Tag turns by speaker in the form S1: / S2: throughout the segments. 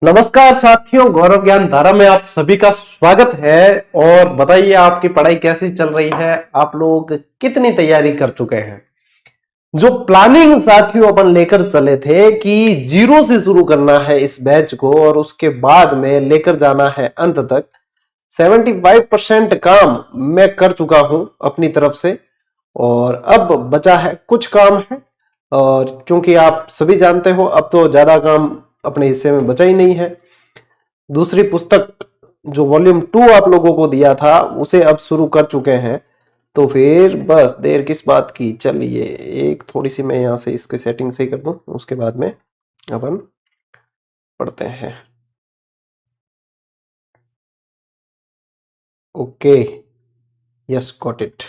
S1: नमस्कार साथियों, गौरव ज्ञान धारा में आप सभी का स्वागत है। और बताइए आपकी पढ़ाई कैसी चल रही है, आप लोग कितनी तैयारी कर चुके हैं। जो प्लानिंग साथियों अपन लेकर चले थे कि जीरो से शुरू करना है इस बैच को और उसके बाद में लेकर जाना है अंत तक, 75% काम मैं कर चुका हूं अपनी तरफ से और अब बचा है कुछ काम है। और क्योंकि आप सभी जानते हो अब तो ज्यादा काम अपने हिस्से में बचा ही नहीं है। दूसरी पुस्तक जो वॉल्यूम 2 आप लोगों को दिया था उसे अब शुरू कर चुके हैं, तो फिर बस देर किस बात की। चलिए एक थोड़ी सी मैं यहां से इसकी सेटिंग सही कर दूं, उसके बाद में अपन पढ़ते हैं। Okay, yes got it.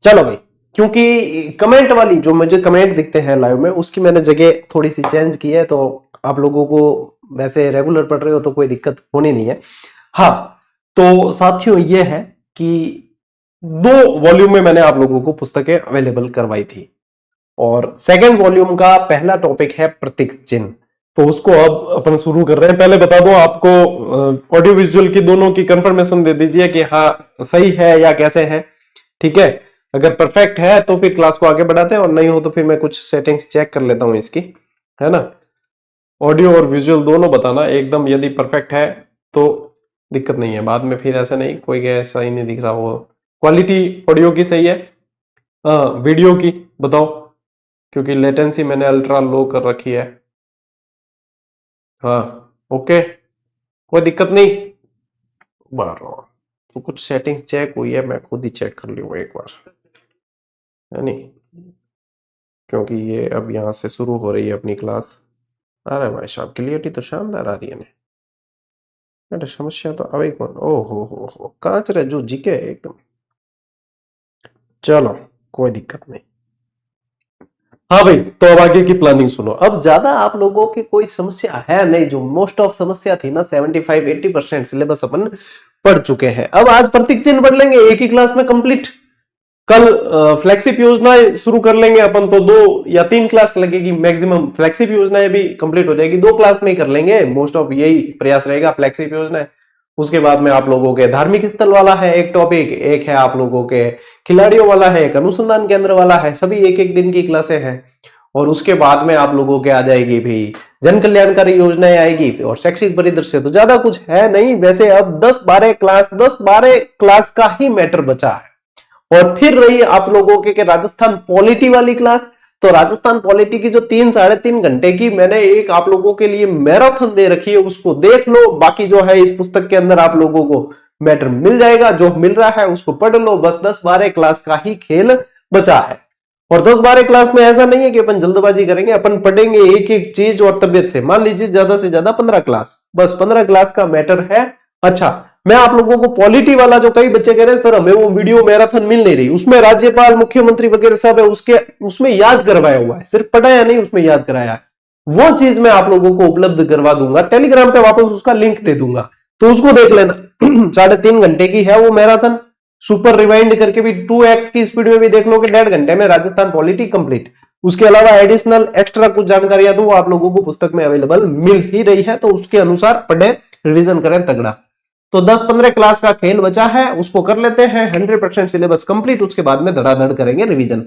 S1: चलो भाई, क्योंकि कमेंट वाली जो मुझे कमेंट दिखते हैं लाइव में उसकी मैंने जगह थोड़ी सी चेंज की है, तो आप लोगों को वैसे रेगुलर पढ़ रहे हो तो कोई दिक्कत होनी नहीं है। हाँ, तो साथियों ये है कि 2 वॉल्यूम में मैंने आप लोगों को पुस्तकें अवेलेबल करवाई थी और सेकंड वॉल्यूम का पहला टॉपिक है प्रतीक चिन्ह। तो उसको अब अपन शुरू कर रहे हैं। पहले बता दो आपको ऑडियो विजुअल की दोनों की कंफर्मेशन दे दीजिए कि हाँ सही है या कैसे है। ठीक है, अगर परफेक्ट है तो फिर क्लास को आगे बढ़ाते हैं और नहीं हो तो फिर मैं कुछ सेटिंग्स चेक कर लेता हूं इसकी, है ना। ऑडियो और विजुअल दोनों बताना एकदम, यदि परफेक्ट है तो दिक्कत नहीं है, बाद में फिर ऐसा नहीं कोई ऐसा ही नहीं दिख रहा हो। क्वालिटी ऑडियो की सही है, वीडियो की बताओ, क्योंकि लेटेंसी मैंने अल्ट्रा लो कर रखी है। हाँ ओके, कोई दिक्कत नहीं। बार तो कुछ सेटिंग्स चेक हुई है, मैं खुद ही चेक कर लूंगा एक बार, है नहीं, क्योंकि ये अब यहाँ से शुरू हो रही है अपनी क्लास। अरे भाई साहब क्लियरिटी तो शानदार आ रही है। अरे समस्या तो अभी कौन, ओ हो कांच रहे जो जीके एकदम। चलो कोई दिक्कत नहीं। हाँ भाई, तो अब आगे की प्लानिंग सुनो। अब ज्यादा आप लोगों की कोई समस्या है नहीं, जो मोस्ट ऑफ समस्या थी ना 75-80% सिलेबस अपन पढ़ चुके हैं। अब आज प्रतीक चिन्ह पढ़ लेंगे एक ही क्लास में कंप्लीट। कल फ्लैगशिप योजनाएं शुरू कर लेंगे अपन, तो 2 या 3 क्लास लगेगी मैक्सिमम। फ्लैगशिप योजनाएं भी कंप्लीट हो जाएगी, 2 क्लास में ही कर लेंगे, मोस्ट ऑफ यही प्रयास रहेगा फ्लैगशिप योजनाएं। उसके बाद में आप लोगों के धार्मिक स्थल वाला है एक टॉपिक, एक है आप लोगों के खिलाड़ियों वाला है, एक अनुसंधान केंद्र वाला है, सभी एक एक दिन की क्लासें हैं। और उसके बाद में आप लोगों के आ जाएगी भी जन कल्याणकारी योजनाएं आएगी और शैक्षिक परिदृश्य। तो ज्यादा कुछ है नहीं वैसे। अब 10-12 क्लास का ही मैटर बचा है। और फिर रही आप लोगों के राजस्थान पॉलिटी वाली क्लास। तो राजस्थान पॉलिटी की जो 3-3.5 घंटे की मैंने एक आप लोगों के लिए मैराथन दे रखी है, उसको देख लो। बाकी जो है इस पुस्तक के अंदर आप लोगों को मैटर मिल जाएगा, जो मिल रहा है उसको पढ़ लो। बस 10-12 क्लास का ही खेल बचा है। और 10-12 क्लास में ऐसा नहीं है कि अपन जल्दबाजी करेंगे, अपन पढ़ेंगे एक एक चीज और तबियत से। मान लीजिए ज्यादा से ज्यादा 15 क्लास, बस 15 क्लास का मैटर है। अच्छा, मैं आप लोगों को पॉलिटी वाला, जो कई बच्चे कह रहे हैं सर हमें वो वीडियो मैराथन मिल नहीं रही, उसमें राज्यपाल मुख्यमंत्री वगैरह सब है, उसके उसमें याद करवाया हुआ है, सिर्फ पढ़ाया नहीं उसमें याद कराया है। वो चीज मैं आप लोगों को उपलब्ध करवा दूंगा, टेलीग्राम पे वापस उसका लिंक दे दूंगा, तो उसको देख लेना। 3.5 घंटे की है वो मैराथन, सुपर रिवाइंड करके भी 2x की स्पीड में भी देख लो कि 1.5 घंटे में राजस्थान पॉलिटी कंप्लीट। उसके अलावा एडिशनल एक्स्ट्रा कुछ जानकारियां तो वो आप लोगों को पुस्तक में अवेलेबल मिल ही रही है, तो उसके अनुसार पढ़े, रिवीजन करें तगड़ा। तो 10-15 क्लास का खेल बचा है, उसको कर लेते हैं 100% सिलेबस कंप्लीट। उसके बाद में धड़ाधड़ करेंगे रिवीजन,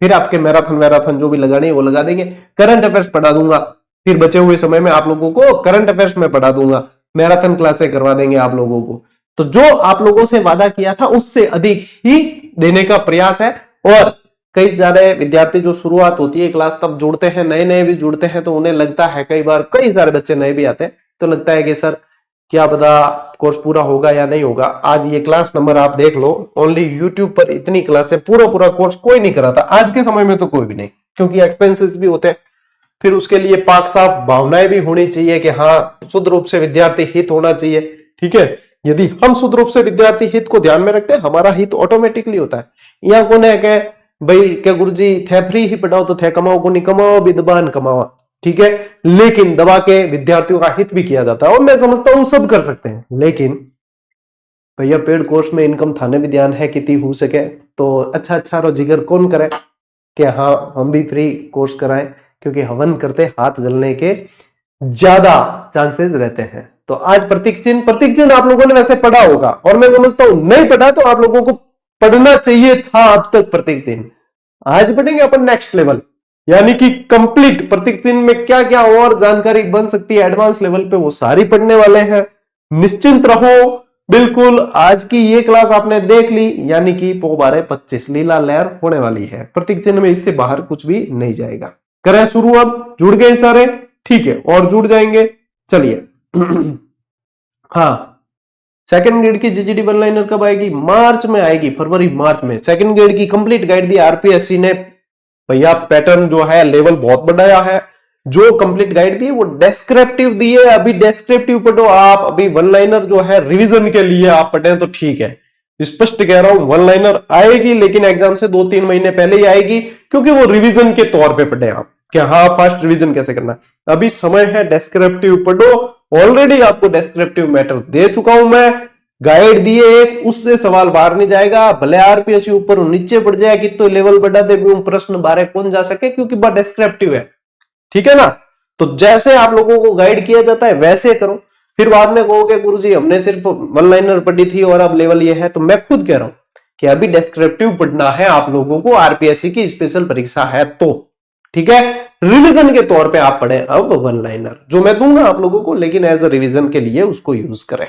S1: फिर आपके मैराथन जो भी लगाने है वो लगा देंगे। करंट अफेयर्स पढ़ा दूंगा, फिर बचे हुए समय में आप लोगों को करंट अफेयर्स में पढ़ा दूंगा, मैराथन क्लासें करवा देंगे आप लोगों को। तो जो आप लोगों से वादा किया था उससे अधिक ही देने का प्रयास है। और कई सारे विद्यार्थी जो शुरुआत होती है क्लास तब जुड़ते हैं, नए नए भी जुड़ते हैं, तो उन्हें लगता है, कई बार कई सारे बच्चे नए भी आते हैं तो लगता है कि सर क्या पता कोर्स पूरा होगा या नहीं होगा। आज ये क्लास नंबर आप देख लो, ओनली यूट्यूब पर इतनी क्लास है, पूरा कोर्स कोई नहीं कराता आज के समय में, तो कोई भी नहीं, क्योंकि एक्सपेंसेस भी होते हैं। फिर उसके लिए पाक साफ भावनाएं भी होनी चाहिए कि हाँ शुद्ध रूप से विद्यार्थी हित होना चाहिए। ठीक है, यदि हम शुद्ध रूप से विद्यार्थी हित को ध्यान में रखते हैं, हमारा हित ऑटोमेटिकली होता है। यहाँ कौन है कि भाई क्या गुरुजी थे फ्री ही पढ़ाओ तो थे कमाओ को नहीं कमाओ विद्वान कमाओ। ठीक है, लेकिन दबा के विद्यार्थियों का हित भी किया जाता है और मैं समझता हूं सब कर सकते हैं। लेकिन भैया पेड कोर्स में इनकम थाने भी ध्यान है कितनी हो सके, तो अच्छा रो जिगर कौन करे कि हाँ हम भी फ्री कोर्स कराएं, क्योंकि हवन करते हाथ जलने के ज्यादा चांसेस रहते हैं। तो आज प्रतीक चिन्ह आप लोगों ने वैसे पढ़ा होगा, और मैं समझता हूं नहीं पढ़ा तो आप लोगों को पढ़ना चाहिए था अब तक प्रतीक चिन्ह। आज पढ़ेंगे अपन नेक्स्ट लेवल, यानी कि कंप्लीट प्रतीक चिन्ह में क्या क्या और जानकारी बन सकती है एडवांस लेवल पे, वो सारी पढ़ने वाले हैं। निश्चिंत रहो बिल्कुल। आज की ये क्लास आपने देख ली, यानी कि पो 12-25 लीला लहर होने वाली है। प्रतीक चिन्ह में इससे बाहर कुछ भी नहीं जाएगा। करें शुरू, अब जुड़ गए सारे, ठीक है, और जुड़ जाएंगे। चलिए हाँ, सेकंड ग्रेड की जीजीडी वन लाइनर कब आएगी? मार्च में आएगी, फरवरी मार्च में। सेकंड ग्रेड की कंप्लीट गाइड दी आरपीएससी ने। भैया पैटर्न जो है लेवल बहुत बढ़ाया है। जो कंप्लीट गाइड दी वो डेस्क्रिप्टिव दी है, अभी डेस्क्रिप्टिव पढ़ो आप। अभी वन लाइनर जो है रिवीजन के लिए आप पढ़े तो ठीक है। स्पष्ट कह रहा हूं, वन लाइनर आएगी लेकिन एग्जाम से 2-3 महीने पहले ही आएगी, क्योंकि वो रिवीजन के तौर पे पढ़े आप कि हाँ फास्ट रिवीजन कैसे करना है। अभी समय है डेस्क्रिप्टिव पढ़ो। ऑलरेडी आपको डेस्क्रिप्टिव मैटर दे चुका हूं मैं, गाइड दिए एक, उससे सवाल बाहर नहीं जाएगा। भले आरपीएससी ऊपर नीचे पड़ जाए कि तो लेवल बढ़ा दे, प्रश्न बाहर कौन जा सके, क्योंकि बहुत डेस्क्रिप्टिव है, ठीक है ना। तो जैसे आप लोगों को गाइड किया जाता है वैसे करो। फिर बाद में कहोगे गुरुजी हमने सिर्फ वन लाइनर पढ़ी थी और अब लेवल ये है। तो मैं खुद कह रहा हूं कि अभी डेस्क्रिप्टिव पढ़ना है आप लोगों को, आरपीएससी की स्पेशल परीक्षा है तो, ठीक है। रिवीजन के तौर पे आप पढ़े अब वन लाइनर जो मैं दूंगा आप लोगों को, लेकिन एज अ रिवीजन के लिए उसको यूज करें,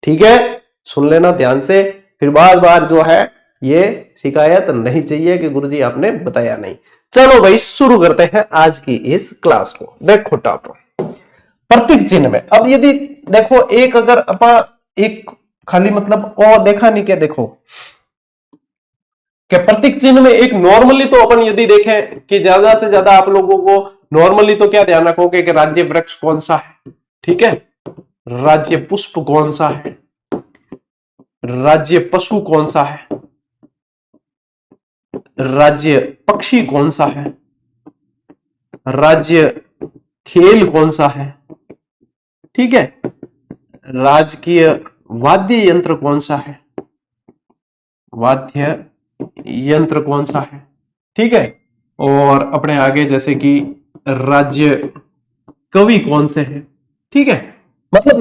S1: ठीक है। सुन लेना ध्यान से, फिर बार बार जो है ये शिकायत नहीं चाहिए कि गुरुजी आपने बताया नहीं। चलो भाई शुरू करते हैं आज की इस क्लास को। देखो टॉप प्रतीक चिन्ह में, अब यदि देखो एक अगर अपन एक खाली मतलब ओ देखा नहीं क्या, देखो कि प्रतीक चिन्ह में एक नॉर्मली तो अपन यदि देखें कि ज्यादा से ज्यादा आप लोगों को नॉर्मली तो क्या ध्यान रखोगे कि राज्य वृक्ष कौन सा है, ठीक है, राज्य पुष्प कौन सा है, राज्य पशु कौन सा है, राज्य पक्षी कौन सा है, राज्य खेल कौन सा है, ठीक है, राजकीय वाद्य यंत्र कौन सा है, वाद्य यंत्र कौन सा है, ठीक है, और अपने आगे जैसे कि राज्य कवि कौन से हैं, ठीक है। मतलब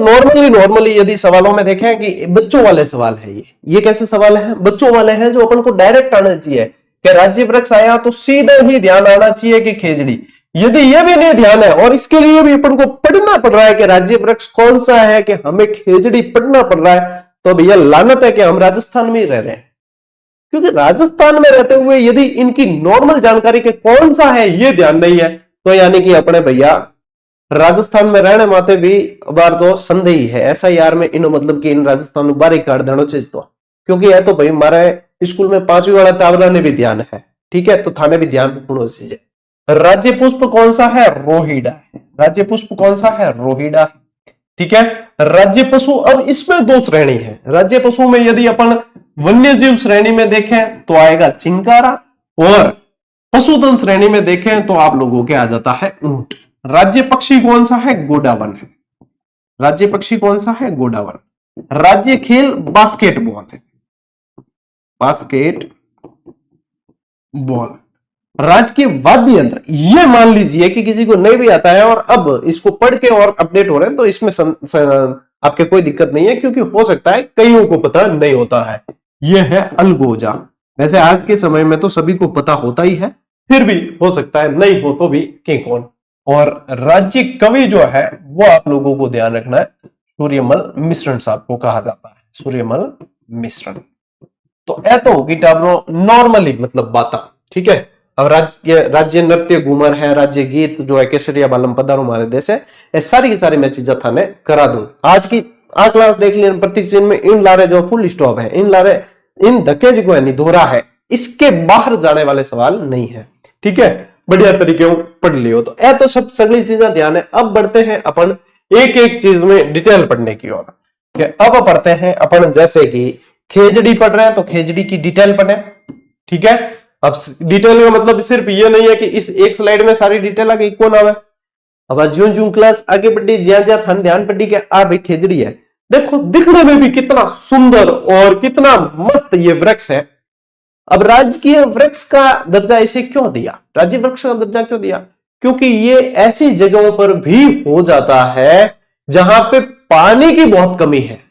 S1: नॉर्मली यदि सवालों में देखें कि बच्चों वाले सवाल है, ये कैसे सवाल है? बच्चों वाले हैं जो अपन को डायरेक्ट आना चाहिए कि राज्य वृक्ष आया तो सीधा ही ध्यान आना चाहिए कि खेजड़ी। यदि ये भी नहीं ध्यान है और इसके लिए भी अपन को पढ़ना पड़ रहा है कि राज्य वृक्ष कौन सा है, कि हमें खेजड़ी पढ़ना पड़ रहा है, तो भैया लानत है कि हम राजस्थान में ही रह रहे हैं। क्योंकि राजस्थान में रहते हुए यदि इनकी नॉर्मल जानकारी के कौन सा है ये ध्यान नहीं है, तो यानी कि अपने भैया राजस्थान में रहने माते भी बार तो संदेही है ऐसा यार में इन मतलब कि इन राजस्थान में बारी काट देना चाहिए तो, क्योंकि है तो भाई हमारे स्कूल में 5वीं वाला टावरा ने भी ध्यान है, ठीक है, तो थाने भी ध्यान होना चाहिए। राज्य पुष्प कौन सा है? रोहिड़ा है। राज्य पुष्प कौन सा है? रोहिड़ा, ठीक है। राज्य पशु, अब इसमें 2 श्रेणी है। राज्य पशु में यदि अपन वन्य जीव श्रेणी में देखें तो आएगा चिंकारा, और पशुधन श्रेणी में देखें तो आप लोगों के आ जाता है ऊंट। राज्य पक्षी कौन सा है? गोडावन है। राज्य पक्षी कौन सा है? गोडावन। राज्य खेल बास्केटबॉल है, बास्केट बॉल। राजकीय वाद्य यंत्र, ये मान लीजिए कि किसी को नहीं भी आता है और अब इसको पढ़ के और अपडेट हो रहे हैं तो इसमें आपके कोई दिक्कत नहीं है, क्योंकि हो सकता है कईयों को पता नहीं होता है। ये है अलगोजा। वैसे आज के समय में तो सभी को पता होता ही है, फिर भी हो सकता है नहीं हो तो भी के कौन। और राज्य कवि जो है वो आप लोगों को ध्यान रखना है, सूर्यमल मिश्रण साहब को कहा जाता है, सूर्यमल मिश्रण। तो ए तो होगी नॉर्मली मतलब बात, ठीक है। अब राज्य नृत्य घूमर है, राज्य गीत जो है केसरिया बालम पधारो हमारे देश है, ये सारी की सारी मैं चीजें थाने करा दूं। आज की क्लास देख लिया प्रतीक चिन्ह में इन लारे जो फुल स्टॉप है, इन लारे इन धक्के जो है नहीं दोहरा है, इसके बाहर जाने वाले सवाल नहीं है, ठीक है। बढ़िया तरीके पढ़ लियो तो ए तो सब सगली चीजें ध्यान है। अब बढ़ते हैं अपन एक एक चीज में डिटेल पढ़ने की ओर। अब पढ़ते हैं अपन जैसे कि खेजड़ी पढ़ रहे हैं तो खेजड़ी की डिटेल पढ़े, ठीक है। अब डिटेल का मतलब सिर्फ ये नहीं है कि इस एक स्लाइड में सारी डिटेल आ गई, कौन आवे। अब ज्यों ज्यों क्लास आगे बढ़ी ज्यादा ज्यादा थान ध्यान पड़ी कि आ भाई खेजड़ी है, देखो दिखने में भी कितना सुंदर और कितना मस्त ये वृक्ष है। अब राजकीय वृक्ष का दर्जा इसे क्यों दिया, राज्य वृक्ष का दर्जा क्यों दिया? क्योंकि ये ऐसी जगहों पर भी हो जाता है जहां पे पानी की बहुत कमी है।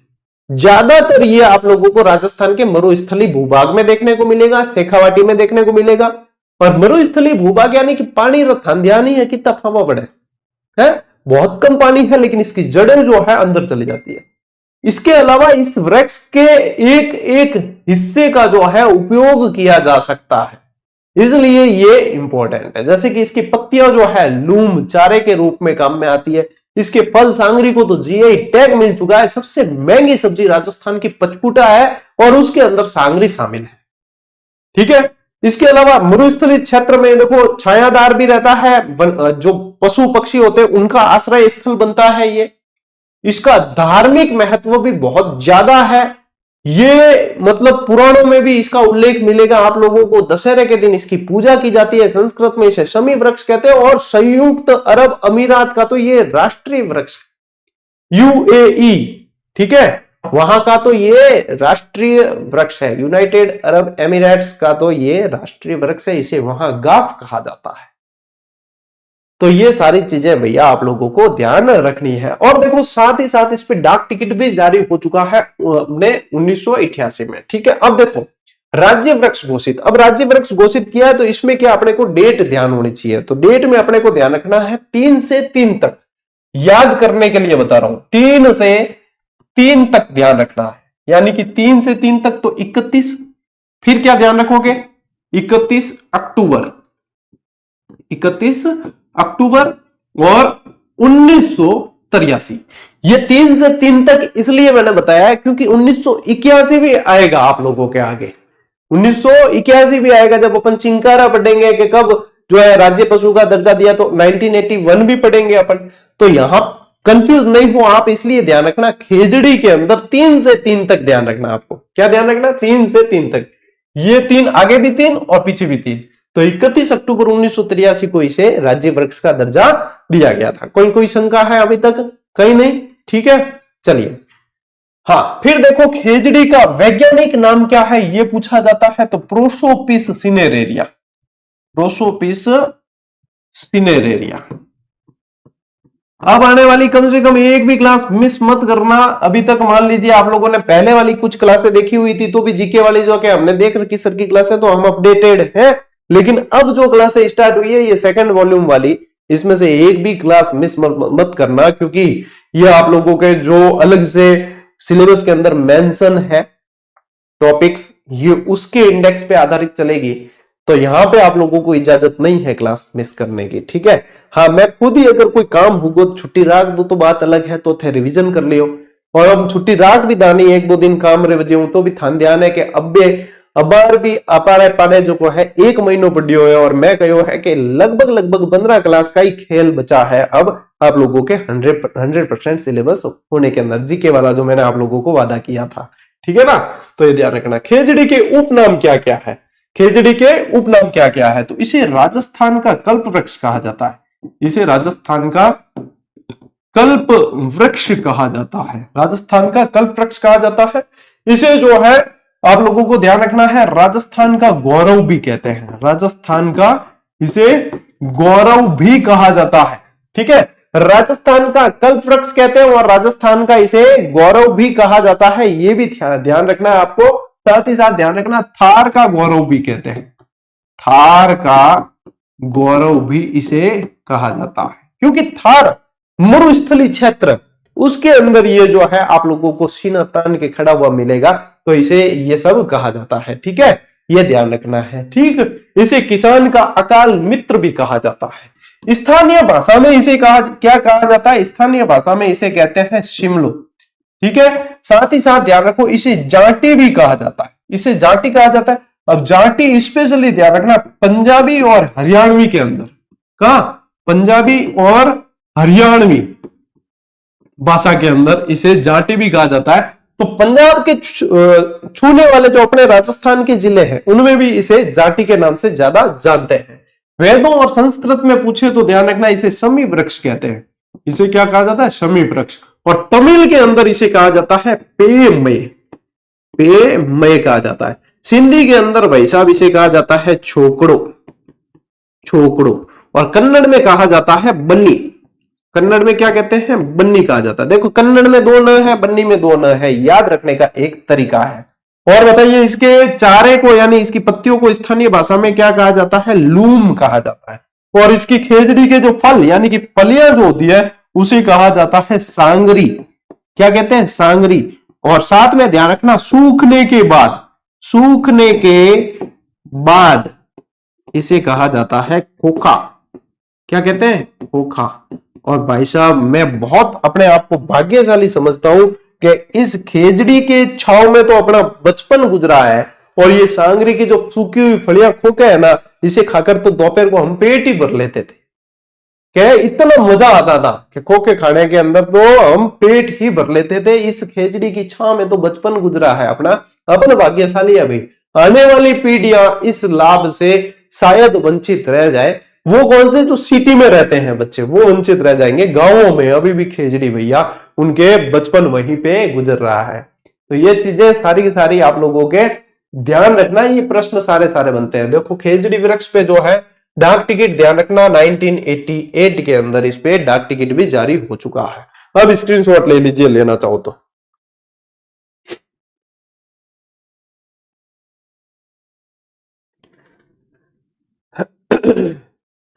S1: ज्यादातर ये आप लोगों को राजस्थान के मरुस्थली भूभाग में देखने को मिलेगा, शेखावाटी में देखने को मिलेगा। और मरुस्थली भूभाग यानी कि पानी रथान ध्यान ही है कितना फावा पड़े है, बहुत कम पानी है, लेकिन इसकी जड़ें जो है अंदर चली जाती है। इसके अलावा इस वृक्ष के एक एक हिस्से का जो है उपयोग किया जा सकता है, इसलिए ये इंपॉर्टेंट है। जैसे कि इसकी पत्तियां जो है लूम चारे के रूप में काम में आती है। इसके फल सांगरी को तो जीआई टैग मिल चुका है। सबसे महंगी सब्जी राजस्थान की पचपुटा है और उसके अंदर सांगरी शामिल है। ठीक है, इसके अलावा मरुस्थली क्षेत्र में देखो छायादार भी रहता है, जो पशु पक्षी होते हैं उनका आश्रय स्थल बनता है ये। इसका धार्मिक महत्व भी बहुत ज्यादा है। ये मतलब पुराणों में भी इसका उल्लेख मिलेगा आप लोगों को। दशहरे के दिन इसकी पूजा की जाती है। संस्कृत में इसे शमी वृक्ष कहते हैं और संयुक्त अरब अमीरात का तो ये राष्ट्रीय वृक्ष, यूएई, ठीक है, वहां का तो ये राष्ट्रीय वृक्ष है। यूनाइटेड अरब एमिरेट्स का तो ये राष्ट्रीय वृक्ष है, इसे वहां गाफ कहा जाता है। तो ये सारी चीजें भैया आप लोगों को ध्यान रखनी है। और देखो साथ ही साथ इस पे डाक टिकट भी जारी हो चुका है अपने 1988 में। ठीक है, अब देखो राज्य वृक्ष घोषित, अब राज्य वृक्ष घोषित किया है तो इसमें क्या अपने को डेट ध्यान होनी चाहिए। तो डेट में अपने को ध्यान रखना है 3 से 3 तक, याद करने के लिए बता रहा हूं, 3 से 3 तक ध्यान रखना है। यानी कि 3 से 3 तक तो 31, फिर क्या ध्यान रखोगे 31 अक्टूबर, 31 अक्टूबर और 1983। ये 3 से 3 तक इसलिए मैंने बताया क्योंकि 1981 भी आएगा आप लोगों के आगे। 1981 भी आएगा जब अपन चिंकारा पढ़ेंगे कि कब जो है राज्य पशु का दर्जा दिया, तो 1981 भी पढ़ेंगे अपन। तो यहां कंफ्यूज नहीं हो आप, इसलिए ध्यान रखना खेजड़ी के अंदर 3 से 3 तक ध्यान रखना। आपको क्या ध्यान रखना, 3 से 3 तक। ये 3 आगे भी 3 और पीछे भी 3। तो 31 अक्टूबर 1983 को इसे राज्य वृक्ष का दर्जा दिया गया था। कोई शंका है अभी तक? कहीं नहीं, ठीक है, चलिए। हाँ, फिर देखो खेजड़ी का वैज्ञानिक नाम क्या है ये पूछा जाता है, तो प्रोसोपिस सिनेरेरिया, प्रोसोपिस सिनेरेरिया। अब आने वाली कम से कम एक भी क्लास मिस मत करना। अभी तक मान लीजिए आप लोगों ने पहले वाली कुछ क्लासें देखी हुई थी, तो भी जीके वाली जो कि हमने देख रखी सर की क्लासें, तो हम अपडेटेड हैं। लेकिन अब जो क्लासें स्टार्ट हुई है ये सेकंड वॉल्यूम वाली, इसमें से एक भी क्लास मिस मत करना, क्योंकि ये आप लोगों के जो अलग से सिलेबस के अंदर मेंशन है टॉपिक्स, ये उसके इंडेक्स पे आधारित चलेगी। तो यहां पे आप लोगों को इजाजत नहीं है क्लास मिस करने की, ठीक है। हाँ, मैं खुद ही अगर कोई काम होगा तो छुट्टी राख दो तो बात अलग है, तो थे रिविजन कर लियो। और अब छुट्टी राख भी दानी 1-2 दिन काम रे वजह तो भी थान ध्यान है कि अबार भी अपारे पाने जो को है 1 महीनो पढ़ियो है, और मैं कहो है कि लगभग 15 क्लास का ही खेल बचा है अब आप लोगों के 100% सिलेबस होने के अंदर, जीके वाला जो मैंने आप लोगों को वादा किया था, ठीक है ना। तो ये ध्यान रखना। खेजड़ी के उपनाम क्या क्या है, खेजड़ी के उपनाम क्या क्या है, तो इसे राजस्थान का कल्प वृक्ष कहा जाता है, इसे राजस्थान का कल्प वृक्ष कहा जाता है, राजस्थान का कल्प वृक्ष कहा जाता है। इसे जो है आप लोगों को ध्यान रखना है राजस्थान का गौरव भी कहते हैं, राजस्थान का इसे गौरव भी कहा जाता है, ठीक है। राजस्थान का कल्प वृक्ष कहते हैं और राजस्थान का इसे गौरव भी कहा जाता है, ये भी ध्यान रखना है आपको। साथ ही साथ ध्यान रखना थार का गौरव भी कहते हैं, थार का गौरव भी इसे कहा जाता है, क्योंकि थार मरुस्थली क्षेत्र, उसके अंदर ये जो है आप लोगों को सीना तान के खड़ा हुआ मिलेगा, तो इसे ये सब कहा जाता है, ठीक है, ये ध्यान रखना है, ठीक। इसे किसान का अकाल मित्र भी कहा जाता है। स्थानीय भाषा में इसे क्या कहा जाता है, स्थानीय भाषा में इसे कहते हैं शिमलो, ठीक है। साथ ही साथ ध्यान रखो इसे जाटी भी कहा जाता है, इसे जाटी कहा जाता है। अब जाटी स्पेशली ध्यान रखना पंजाबी और हरियाणवी के अंदर, कहा पंजाबी और हरियाणवी भाषा के अंदर इसे जाटी भी कहा जाता है। तो पंजाब के छूने वाले जो अपने राजस्थान के जिले हैं उनमें भी इसे जाटी के नाम से ज्यादा जानते हैं। वेदों और संस्कृत में पूछे तो ध्यान रखना इसे शमी वृक्ष कहते हैं, इसे क्या कहा जाता है, शमी वृक्ष। और तमिल के अंदर इसे कहा जाता है पेमय, पेमय कहा जाता है। सिंधी के अंदर भाई साहब इसे कहा जाता है छोकड़ो, छोकड़ो। और कन्नड़ में कहा जाता है बन्नी। कन्नड़ में क्या कहते हैं? बन्नी कहा जाता है। देखो कन्नड़ में 2 न है, बन्नी में 2 न है, याद रखने का एक तरीका है। और बताइए इसके चारे को यानी इसकी पत्तियों को स्थानीय भाषा में क्या कहा जाता है? लूम कहा जाता है। और इसकी खेजड़ी के जो फल यानी कि फलियां जो होती है उसे कहा जाता है सांगरी। क्या कहते हैं? सांगरी। और साथ में ध्यान रखना सूखने के बाद, सूखने के बाद इसे कहा जाता है खोखा। क्या कहते हैं? खोखा। और भाई साहब मैं बहुत अपने आप को भाग्यशाली समझता हूं कि इस खेजड़ी के छाव में तो अपना बचपन गुजरा है, और ये सांगरी की जो सूखी हुई फलियां खोखे है ना, इसे खाकर तो दोपहर को हम पेट ही भर लेते थे। क्या इतना मजा आता था कि खोखे खाने के अंदर तो हम पेट ही भर लेते थे। इस खेजड़ी की छाव में तो बचपन गुजरा है अपना। अपन भाग्यशाली है भाई। आने वाली पीढ़ियां इस लाभ से शायद वंचित रह जाए। वो कौन से? जो सिटी में रहते हैं बच्चे, वो वंचित रह जाएंगे। गांवों में अभी भी खेजड़ी भैया, उनके बचपन वहीं पे गुजर रहा है। तो ये चीजें सारी की सारी आप लोगों के ध्यान रखना। ये प्रश्न सारे सारे बनते हैं। देखो खेजड़ी वृक्ष पे जो है डाक टिकट, ध्यान रखना 1988 के अंदर इस पे डाक टिकट भी जारी हो चुका है। अब स्क्रीनशॉट ले लीजिए, लेना चाहो तो।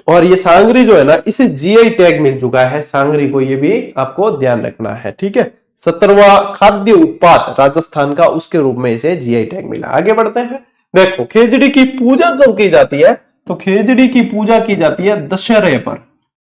S1: और ये सांगरी जो है ना, इसे जीआई टैग मिल चुका है सांगरी को, ये भी आपको ध्यान रखना है। ठीक है, 17वां खाद्य उत्पाद राजस्थान का, उसके रूप में इसे जीआई टैग मिला। आगे बढ़ते हैं। देखो खेजड़ी की पूजा कब की जाती है? तो खेजड़ी की पूजा की जाती है दशहरे पर।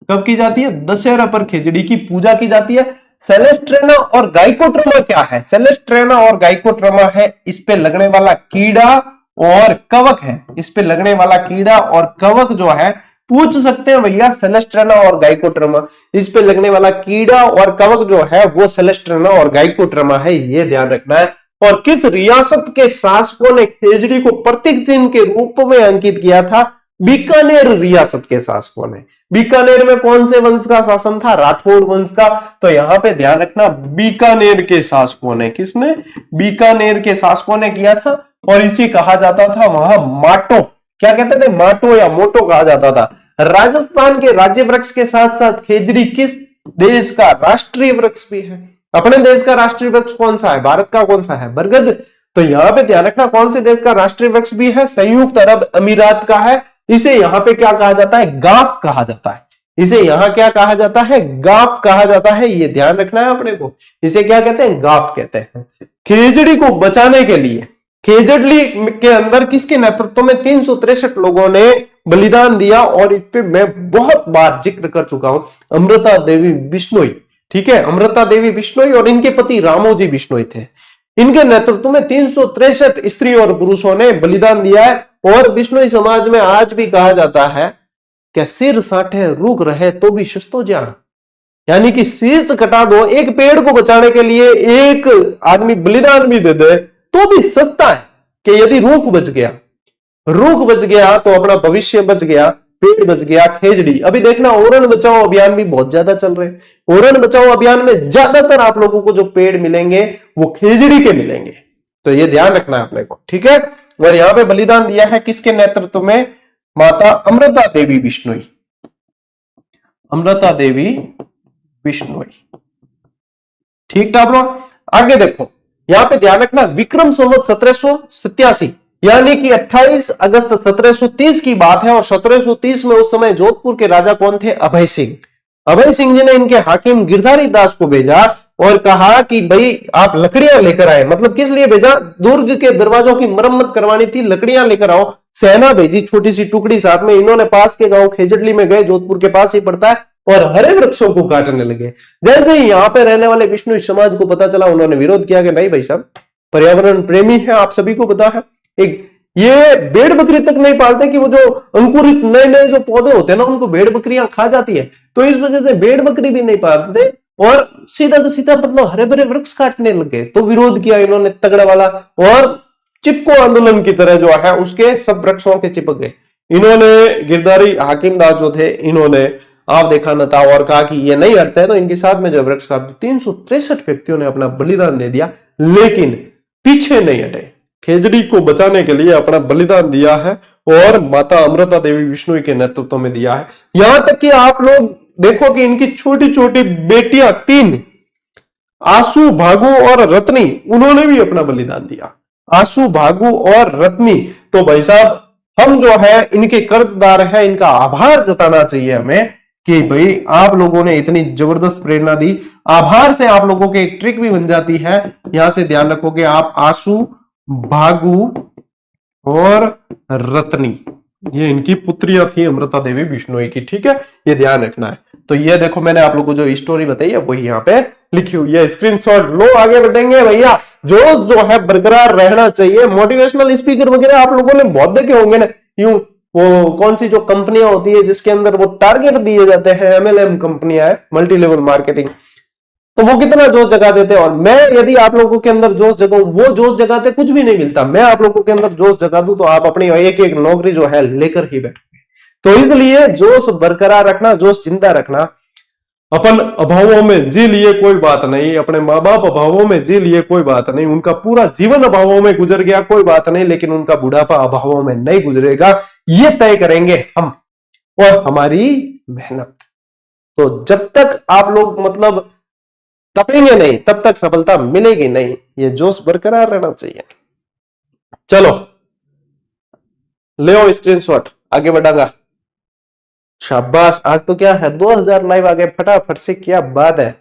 S1: कब की जाती है? दशहरा पर खेजड़ी की पूजा की जाती है। सेलेस्ट्रेना और गाइकोट्रमा क्या है? सेलेस्ट्रेना और गाइकोट्रमा है इस पे लगने वाला कीड़ा और कवक है। इस पे लगने वाला कीड़ा और कवक जो है, पूछ सकते हैं भैया सेलेस्ट्रेना और गाइकोट्रमा, इस पे लगने वाला कीड़ा और कवक जो है वो सेलेस्ट्रेना और गाइकोट्रमा है, ये ध्यान रखना है। और किस रियासत के शासकों ने खेजड़ी को प्रतीक चिन्ह के रूप में अंकित किया था? बीकानेर रियासत के शासकों ने। बीकानेर में कौन से वंश का शासन था? राठौड़ वंश का। तो यहां पे ध्यान रखना बीकानेर के शासकों ने। किसने? बीकानेर के शासकों ने किया था। और इसे कहा जाता था वहां माटो। क्या कहते थे? माटो या मोटो कहा जाता था। राजस्थान के राज्य वृक्ष के साथ साथ खेजड़ी किस देश का राष्ट्रीय वृक्ष भी है? अपने देश का राष्ट्रीय वृक्ष कौन सा है? भारत का कौन सा है? बरगद। तो यहां पे ध्यान रखना कौन से देश का राष्ट्रीय वृक्ष भी है? संयुक्त अरब अमीरात का है। इसे यहां पे क्या कहा जाता है? गाफ कहा जाता है। इसे यहां क्या कहा जाता है? गाफ कहा जाता है। ये ध्यान रखना है अपने को। इसे क्या कहते हैं? गाफ कहते हैं। खेजड़ी को बचाने के लिए खेजड़ी के अंदर किसके नेतृत्व में 363 लोगों ने बलिदान दिया? और इस पे मैं बहुत बार जिक्र कर चुका हूं, अमृता देवी बिश्नोई। ठीक है, अमृता देवी बिश्नोई और इनके पति रामोजी बिश्नोई थे। इनके नेतृत्व में 363 स्त्री और पुरुषों ने बलिदान दिया है। और बिश्नोई समाज में आज भी कहा जाता है कि सिर साठे रुक रहे तो भी सस्तो जान, यानी कि शीर्ष कटा दो, एक पेड़ को बचाने के लिए एक आदमी बलिदान भी दे दे तो भी सस्ता है। कि यदि रूख बच गया, रूख बच गया तो अपना भविष्य बच गया, पेड़ बच गया। खेजड़ी, अभी देखना ओरण बचाओ अभियान भी बहुत ज्यादा चल रहे हैं। ओरण बचाओ अभियान में ज्यादातर आप लोगों को जो पेड़ मिलेंगे वो खेजड़ी के मिलेंगे। तो ये ध्यान रखना है अपने को। ठीक है, और यहां पे बलिदान दिया है किसके नेतृत्व में? माता अमृता देवी बिश्नोई। अमृता देवी बिश्नोई। ठीक था ब्रो। आगे देखो, यहां पे ध्यान रखना विक्रम संवत 1787 यानी कि 28 अगस्त 1730 की बात है। और 1730 में उस समय जोधपुर के राजा कौन थे? अभय सिंह। अभय सिंह जी ने इनके हाकिम गिरधारी दास को भेजा और कहा कि भाई आप लकड़ियां लेकर आए। मतलब किस लिए भेजा? दुर्ग के दरवाजों की मरम्मत करवानी थी, लकड़ियां लेकर आओ। सेना भेजी, छोटी सी टुकड़ी साथ में। इन्होंने पास के गांव खेजड़ली में गए, जोधपुर के पास ही पड़ता है, और हरे वृक्षों को काटने लगे। जैसे ही यहां पे रहने वाले विष्णु समाज को पता चला, उन्होंने विरोध किया कि नहीं भाई साहब, पर्यावरण प्रेमी है, आप सभी को पता है। एक ये भेड़ बकरी तक नहीं पालते कि वो जो अंकुरित नए नए जो पौधे होते हैं ना, उनको भेड़ बकरियां खा जाती है। तो इस वजह से भेड़ बकरी भी नहीं पालते और सीधा का सीधा मतलब हरे भरे वृक्ष काटने लगे। तो विरोध किया इन्होंने तगड़ा वाला, और चिपको आंदोलन की तरह जो है उसके सब वृक्षों के चिपक गए। इन्होंने गिरधारी हाकिम दास जो थे, इन्होंने आप देखा न था और कहा कि ये नहीं हटते हैं, तो इनके साथ में जो वृक्ष काट, 363 व्यक्तियों ने अपना बलिदान दे दिया, लेकिन पीछे नहीं हटे। खेजड़ी को बचाने के लिए अपना बलिदान दिया है और माता अमृता देवी बिश्नोई के नेतृत्व में दिया है। यहां तक कि आप लोग देखो कि इनकी छोटी छोटी बेटियां तीन, आंसू, भागु और रत्नी, उन्होंने भी अपना बलिदान दिया। आंसू, भागु और रत्नी, तो भाई साहब हम जो है इनके कर्जदार है, इनका आभार जताना चाहिए हमें कि भाई आप लोगों ने इतनी जबरदस्त प्रेरणा दी। आभार से आप लोगों के एक ट्रिक भी बन जाती है, यहां से ध्यान रखोगे आप, आंसू, भागु और रत्नी, ये इनकी पुत्रियां थी अमृता देवी बिश्नोई की, ठीक है, ये ध्यान रखना है। तो ये देखो मैंने आप लोगों को जो स्टोरी बताई है वही यहाँ पे लिखी हुई है, स्क्रीनशॉट लो, आगे बढ़ेंगे भैया। जो है बरकरार रहना चाहिए। मोटिवेशनल स्पीकर वगैरह आप लोगों ने बहुत देखे होंगे ना, यूं वो कौन सी जो कंपनियां होती है जिसके अंदर वो टारगेट दिए जाते हैं, एमएलएम कंपनियां है, मल्टी लेवल मार्केटिंग, तो वो कितना जोश जगा देते हैं। और मैं यदि आप लोगों के अंदर जोश जगाऊं, वो जोश जगाते कुछ भी नहीं मिलता, मैं आप लोगों के अंदर जोश जगा दूं तो आप अपनी एक एक नौकरी जो है लेकर ही बैठोगे। तो इसलिए जोश बरकरार रखना, जोश जिंदा रखना। अपन अभावों में जी लिए कोई बात नहीं, अपने माँ बाप अभावों में जी लिए कोई बात नहीं, उनका पूरा जीवन अभावों में गुजर गया कोई बात नहीं, लेकिन उनका बुढ़ापा अभावों में नहीं गुजरेगा, ये तय करेंगे हम और हमारी मेहनत। तो जब तक आप लोग मतलब तपेंगे नहीं तब तक सफलता मिलेगी नहीं, ये जोश बरकरार रहना चाहिए। चलो ले स्क्रीनशॉट, आगे बढ़ागा। शाबाश, आज तो क्या है 2000 लाइव आ गए फटाफट से, क्या बात है।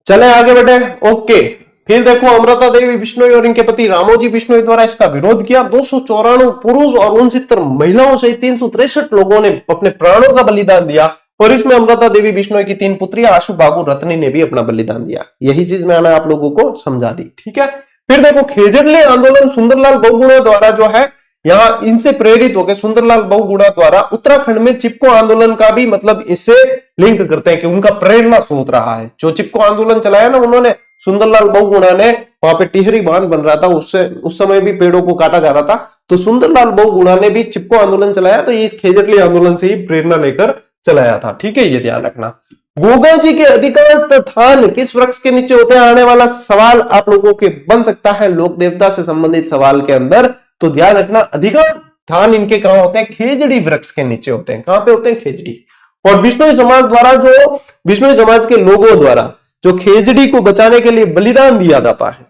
S1: चले आगे बढ़े, ओके। फिर देखो अमृता देवी बिश्नोई और इनके पति रामोजी बिश्नोई द्वारा इसका विरोध किया। 294 पुरुष और 69 महिलाओं सहित 363 लोगों ने अपने प्राणों का बलिदान दिया और इसमें अमृता देवी बिश्नोई की तीन पुत्रियां आशु, भागु, रत्नी ने भी अपना बलिदान दिया। यही चीज मैंने आप लोगों को समझा दी, ठीक है। फिर देखो खेजड़ले आंदोलन सुंदरलाल बहुगुणा द्वारा जो है, यहां इनसे प्रेरित होकर सुंदरलाल बहुगुणा द्वारा उत्तराखंड में चिपको आंदोलन का भी मतलब इससे लिंक करते हैं कि उनका प्रेरणा स्रोत रहा है। जो चिपको आंदोलन चलाया ना उन्होंने, सुंदरलाल बहुगुणा ने, वहां पे टिहरी बांध बन रहा था, उससे उस समय भी पेड़ों को काटा जा रहा था, तो सुंदरलाल बहुगुणा ने भी चिपको आंदोलन चलाया, तो ये इस खेजड़ली आंदोलन से ही प्रेरणा लेकर चलाया था, ठीक है, ये ध्यान रखना। गोगा जी के अधिकांश स्थान किस वृक्ष के नीचे होते हैं, आने वाला सवाल आप लोगों के बन सकता है लोक देवता से संबंधित सवाल के अंदर, तो ध्यान रखना अधिकांश स्थान इनके कहां होते हैं, खेजड़ी वृक्ष के नीचे होते हैं। कहां पे होते हैं, खेजड़ी। और बिश्नोई समाज द्वारा, जो बिश्नोई समाज के लोगों द्वारा जो खेजड़ी को बचाने के लिए बलिदान दिया जाता है,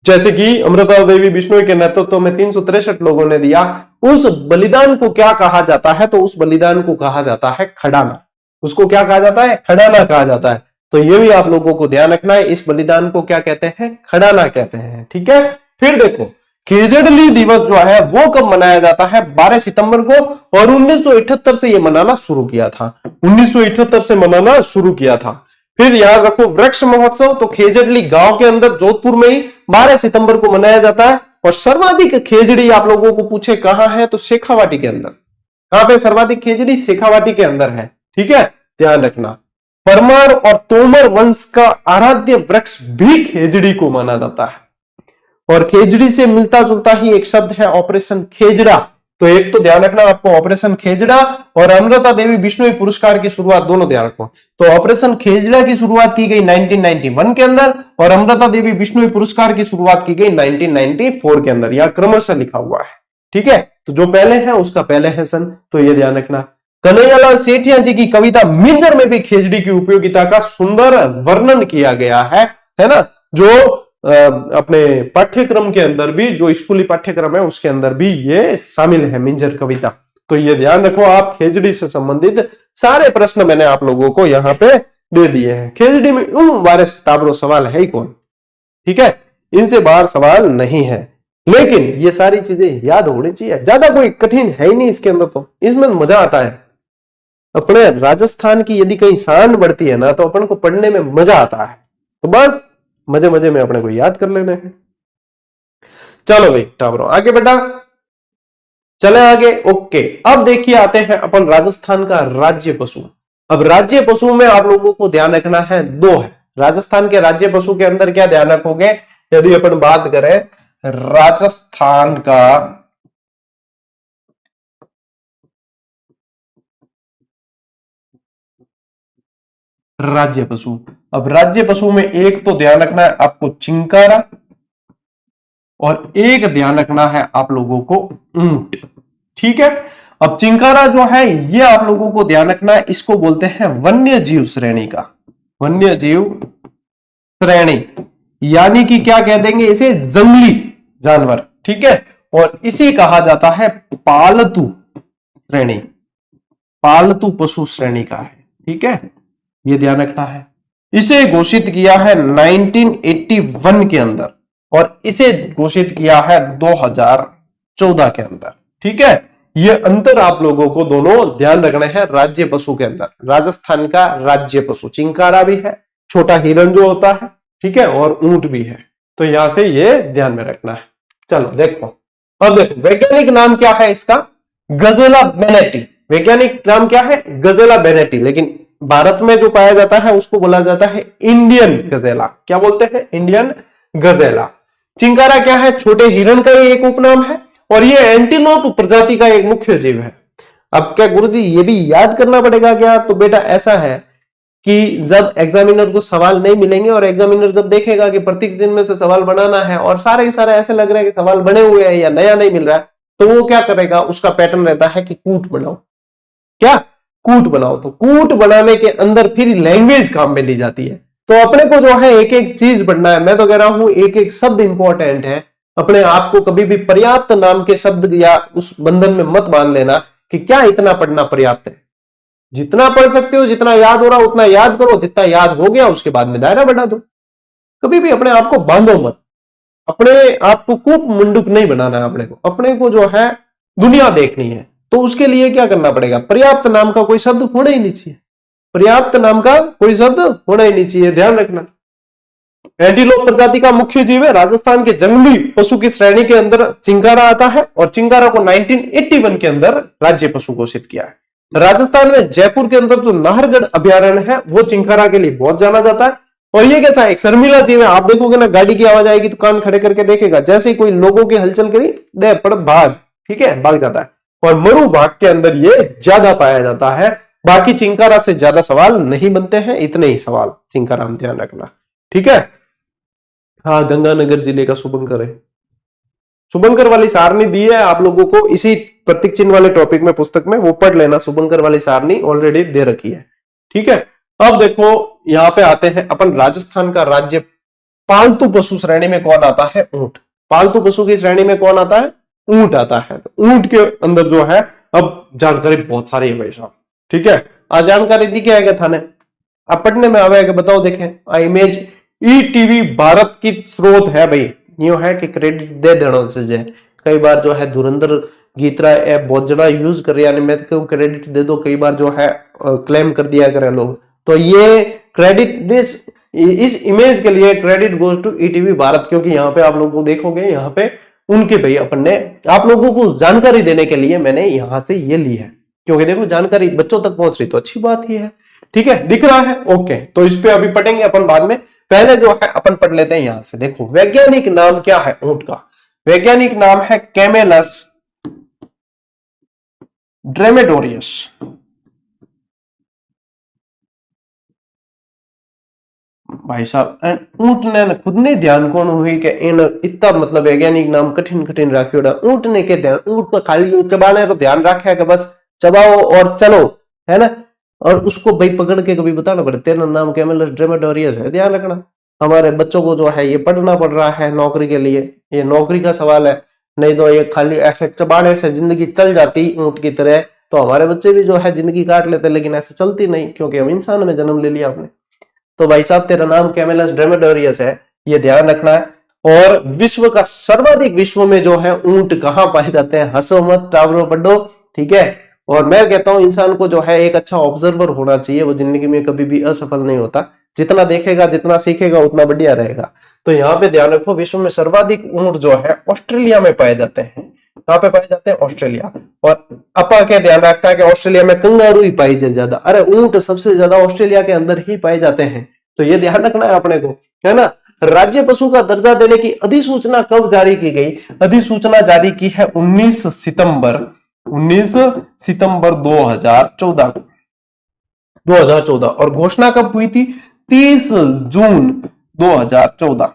S1: जैसे कि अमृता देवी बिश्नोई के नेतृत्व में 363 लोगों ने दिया, उस बलिदान को क्या कहा जाता है, तो उस बलिदान को कहा जाता है खड़ाना। उसको क्या कहा जाता है, खड़ाना कहा जाता है। तो ये भी आप लोगों को ध्यान रखना है, इस बलिदान को क्या कहते हैं, खड़ाना कहते हैं, ठीक है। फिर देखो खेजड़ली दिवस जो है वो कब मनाया जाता है, 12 सितंबर को, और 1978 से ये मनाना शुरू किया था, 1978 से मनाना शुरू किया था। फिर याद रखो वृक्ष महोत्सव, तो खेजड़ली गांव के अंदर जोधपुर में ही 12 सितंबर को मनाया जाता है। और सर्वाधिक खेजड़ी आप लोगों को पूछे कहां है, तो शेखावाटी के अंदर। कहां पे सर्वाधिक खेजड़ी, शेखावाटी के अंदर है, ठीक है, ध्यान रखना। परमार और तोमर वंश का आराध्य वृक्ष भी खेजड़ी को माना जाता है। और खेजड़ी से मिलता जुलता ही एक शब्द है ऑपरेशन खेजड़ा, तो एक तो ध्यान रखना आपको, ऑपरेशन खेजड़ा और अमृता देवी बिश्नोई पुरस्कार की शुरुआत दोनों ध्यान रखो। तो ऑपरेशन खेजड़ा की शुरुआत की गई 1991 के अंदर और अमृता देवी बिश्नोई पुरस्कार की शुरुआत की गई 1994 के अंदर, यह क्रमशः लिखा हुआ है, ठीक है। तो जो पहले है उसका पहले है सन, तो ये ध्यान रखना। कन्हैयालाल सेठिया जी की कविता मिंजर में भी खेजड़ी की उपयोगिता का सुंदर वर्णन किया गया है ना, जो अपने पाठ्यक्रम के अंदर भी, जो स्कूली पाठ्यक्रम है उसके अंदर भी ये शामिल है, मिंजर कविता। तो ये ध्यान रखो आप, खेजड़ी से संबंधित सारे प्रश्न मैंने आप लोगों को यहाँ पे दे दिए हैं। खेजड़ी में वायरस टाबरो सवाल है ही कौन, ठीक है, इनसे बाहर सवाल नहीं है, लेकिन ये सारी चीजें याद होनी चाहिए, ज्यादा कोई कठिन है ही नहीं इसके अंदर, तो इसमें मजा आता है। अपने राजस्थान की यदि कहीं शान बढ़ती है ना, तो अपन को पढ़ने में मजा आता है, तो बस मजे मजे में अपने को याद कर लेने हैं। चलो भाई टाबरो आगे बेटा, चले आगे, ओके। अब देखिए आते हैं अपन राजस्थान का राज्य पशु। अब राज्य पशु में आप लोगों को ध्यान रखना है, दो है राजस्थान के राज्य पशु के अंदर। क्या ध्यान रखोगे, यदि अपन बात करें राजस्थान का राज्य पशु, अब राज्य पशु में एक तो ध्यान रखना है आपको चिंकारा, और एक ध्यान रखना है आप लोगों को ऊंट। ठीक है, अब चिंकारा जो है ये आप लोगों को ध्यान रखना है, इसको बोलते हैं वन्य जीव श्रेणी का, वन्य जीव श्रेणी, यानी कि क्या कह देंगे इसे, जंगली जानवर। ठीक है, और इसे कहा जाता है पालतू श्रेणी, पालतू पशु श्रेणी का है। ठीक है, ये ध्यान रखना है। इसे घोषित किया है 1981 के अंदर और इसे घोषित किया है 2014 के अंदर। ठीक है, ये अंतर आप लोगों को दोनों ध्यान रखने हैं राज्य पशु के अंदर। राजस्थान का राज्य पशु चिंकारा भी है, छोटा हिरण जो होता है, ठीक है, और ऊंट भी है। तो यहां से ये ध्यान में रखना है। चलो देखो, अब देखो वैज्ञानिक नाम क्या है इसका, गजेला बेनेटी। वैज्ञानिक नाम क्या है, गजेला बेनेटी, लेकिन भारत में जो पाया जाता है उसको बोला जाता है इंडियन गजेला। क्या बोलते हैं, इंडियन गजेला। चिंकारा क्या है, छोटे हिरण का ही एक उपनाम है और ये एंटीलोप प्रजाति का एक मुख्य जीव है। अब क्या गुरुजी ये भी याद करना पड़ेगा क्या, तो बेटा ऐसा है कि जब एग्जामिनर को सवाल नहीं मिलेंगे और एग्जामिनर जब देखेगा कि प्रत्येक दिन में से सवाल बनाना है और सारे के सारे ऐसे लग रहा है कि सवाल बने हुए हैं या नया नहीं मिल रहा है, तो वो क्या करेगा, उसका पैटर्न रहता है कि कूट बनाओ। क्या, कूट बनाओ। तो कूट बनाने के अंदर फिर लैंग्वेज काम में ली जाती है। तो अपने को जो है एक एक चीज पढ़ना है। मैं तो कह रहा हूं एक एक शब्द इंपॉर्टेंट है। अपने आप को कभी भी पर्याप्त नाम के शब्द या उस बंधन में मत बांध लेना कि क्या इतना पढ़ना पर्याप्त है। जितना पढ़ सकते हो, जितना याद हो रहा उतना याद करो, जितना याद हो गया उसके बाद में दायरा बढ़ा दो। कभी भी अपने आप को बांधो मत, अपने आप को कूप मुंडुक नहीं बनाना है। अपने को जो है दुनिया देखनी है। तो उसके लिए क्या करना पड़ेगा, पर्याप्त नाम का कोई शब्द होना ही नहीं चाहिए, पर्याप्त नाम का कोई शब्द होना ही नहीं चाहिए, ध्यान रखना। एंटीलोप प्रजाति का मुख्य जीव है, राजस्थान के जंगली पशु की श्रेणी के अंदर चिंकारा आता है और चिंकारा को 1981 के अंदर राज्य पशु घोषित किया है। राजस्थान में जयपुर के अंदर जो नाहरगढ़ अभ्यारण्य है वो चिंकारा के लिए बहुत जाना जाता है। और ये कैसा एक शर्मिला जीव है, आप देखोगे ना गाड़ी की आवाज आएगी तो कान खड़े करके देखेगा, जैसे ही कोई लोगों की हलचल करी दे पड़ भाग, ठीक है, भाग जाता है। और मरु भाग के अंदर ये ज्यादा पाया जाता है। बाकी चिंकारा से ज्यादा सवाल नहीं बनते हैं, इतने ही सवाल चिंकारा में ध्यान रखना। ठीक है, हाँ, गंगानगर जिले का शुभंकर है। शुभंकर वाली सारणी दी है आप लोगों को इसी प्रतीक चिन्ह वाले टॉपिक में, पुस्तक में, वो पढ़ लेना। शुभंकर वाली सारणी ऑलरेडी दे रखी है। ठीक है, अब देखो यहां पे आते हैं अपन, राजस्थान का राज्य पालतू पशु श्रेणी में कौन आता है, ऊंट। पालतू पशु की श्रेणी में कौन आता है, ऊंट आता है। तो ऊंट के अंदर जो है अब जानकारी बहुत सारी है भाई साहब। ठीक है, आज जानकारी दी क्या है थाने, अब पढ़ने में आवे कि बताओ, देखें इमेज ईटीवी भारत की स्रोत है भाई। यूं है कि क्रेडिट दे देना चाहिए। कई बार जो है धुरंधर गीतरा ऐप बहुत ज्यादा यूज कर रही है, मैं तो कहूं क्रेडिट दे दो, कई बार जो है क्लेम कर दिया करे लोग। तो ये क्रेडिट इस इमेज के लिए credit goes to ETV Bharat, क्योंकि यहाँ पे आप लोगों को देखोगे यहाँ पे उनके भाई अपन ने आप लोगों को जानकारी देने के लिए मैंने यहां से ये ली है, क्योंकि देखो जानकारी बच्चों तक पहुंच रही तो अच्छी बात ही है। ठीक है, दिख रहा है, ओके। तो इस पे अभी पढ़ेंगे अपन बाद में, पहले जो है अपन पढ़ लेते हैं यहां से। देखो वैज्ञानिक नाम क्या है ऊंट का, वैज्ञानिक नाम है कैमेलस ड्रेमेडोरियस। भाई साहब ऊंट ने खुद ने ध्यान कौन हुई कि इन इतना मतलब वैज्ञानिक नाम कठिन कठिन राखियोड़ा। ऊंट ने के ध्यान, ऊंट पर खाली चबाने तो ध्यान रखा कि बस चबाओ और चलो, है ना। और उसको भाई पकड़ के कभी बताना पड़े तेरा नाम कैमेलस ड्रेमेडोरियस है, ध्यान रखना। हमारे बच्चों को जो है ये पढ़ना पड़ रहा है नौकरी के लिए, ये नौकरी का सवाल है। नहीं तो ये खाली ऐसे चबाने से जिंदगी चल जाती ऊंट की तरह, तो हमारे बच्चे भी जो है जिंदगी काट लेते, लेकिन ऐसे चलती नहीं, क्योंकि हम इंसान में जन्म ले लिया आपने। तो भाई साहब तेरा नाम कैमेलस ड्रेमेडोरियस है, ये ध्यान रखना है। और विश्व का सर्वाधिक, विश्व में जो है ऊंट कहां पाए जाते हैं, हंसो मत, टावरो पढ़ो, ठीक है। और मैं कहता हूं इंसान को जो है एक अच्छा ऑब्जर्वर होना चाहिए, वो जिंदगी में कभी भी असफल नहीं होता। जितना देखेगा जितना सीखेगा उतना बढ़िया रहेगा। तो यहाँ पे ध्यान रखो, विश्व में सर्वाधिक ऊंट जो है ऑस्ट्रेलिया में पाए जाते हैं। कहां पे पाए जाते हैं, ऑस्ट्रेलिया। और अपा क्या ध्यान रखता है कि ऑस्ट्रेलिया में कंगारू ही पाई जाए ज्यादा, अरे ऊंट सबसे ज्यादा ऑस्ट्रेलिया के अंदर ही पाए जाते हैं। तो ये ध्यान रखना है अपने को, है ना। राज्य पशु का दर्जा देने की अधिसूचना कब जारी की गई, अधिसूचना जारी की है 19 सितंबर 2014 को, 2014। और घोषणा कब हुई थी, 30 जून 2014।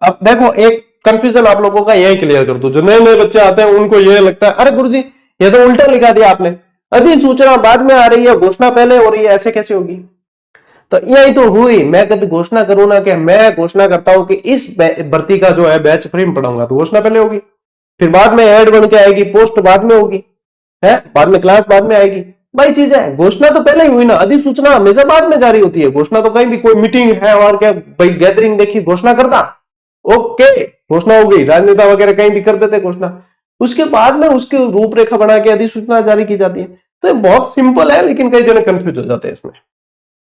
S1: अब देखो एक कंफ्यूजन आप लोगों का यही क्लियर कर दूं। जो नए नए बच्चे आते हैं उनको ये लगता है अरे गुरुजी ये तो उल्टा लिखा दिया आपने, अधिसूचना बाद में आ रही है, घोषणा पहले हो रही है, ऐसे कैसे होगी? तो यही तो हुई। मैं कभी घोषणा करूं ना कि मैं घोषणा करता हूं कि इस भर्ती का जो है बैच फ्री में पढ़ाऊंगा, तो घोषणा पहले होगी, फिर बाद में ऐड बन के आएगी, पोस्ट बाद में होगी, है बाद में क्लास बाद में आएगी। भाई चीज है, घोषणा तो पहले ही हुई ना, अधिसूचना हमेशा बाद में जारी होती है। घोषणा तो कहीं भी कोई मीटिंग है और क्या भाई गैदरिंग देखी घोषणा करता, ओके घोषणा हो गई, राजनेता वगैरह कहीं भी कर देते घोषणा, उसके बाद में उसकी रूपरेखा बना के अधिसूचना जारी की जाती है। तो ये बहुत सिंपल है, लेकिन कई जने कंफ्यूज हो जाते हैं इसमें।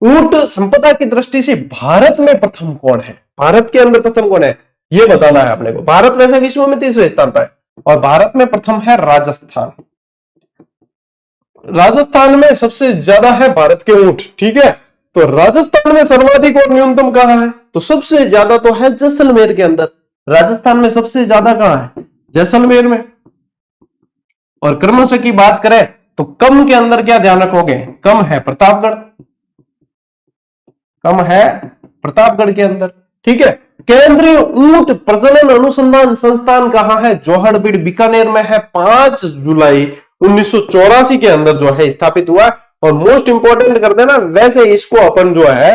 S1: ऊंट संपदा की दृष्टि से भारत में प्रथम कौन है? भारत के अंदर प्रथम कौन है ये बताना है अपने को। भारत वैसे विश्व में तीसरे स्थान पर है और भारत में प्रथम है राजस्थान। राजस्थान में सबसे ज्यादा है भारत के ऊंट, ठीक है। तो राजस्थान में सर्वाधिक और न्यूनतम कहां है? तो सबसे ज्यादा तो है जैसलमेर के अंदर। राजस्थान में सबसे ज्यादा कहां है? जैसलमेर में। और क्रमशः की बात करें तो कम के अंदर क्या ध्यान रखोगे? कम है प्रतापगढ़, कम है प्रतापगढ़ के अंदर, ठीक है। केंद्रीय ऊंट प्रजनन अनुसंधान संस्थान कहां है? जोहड़बीड़ बीकानेर में है। 5 जुलाई 1984 के अंदर जो है स्थापित हुआ। और मोस्ट इंपोर्टेंट कर देना, वैसे इसको अपन जो है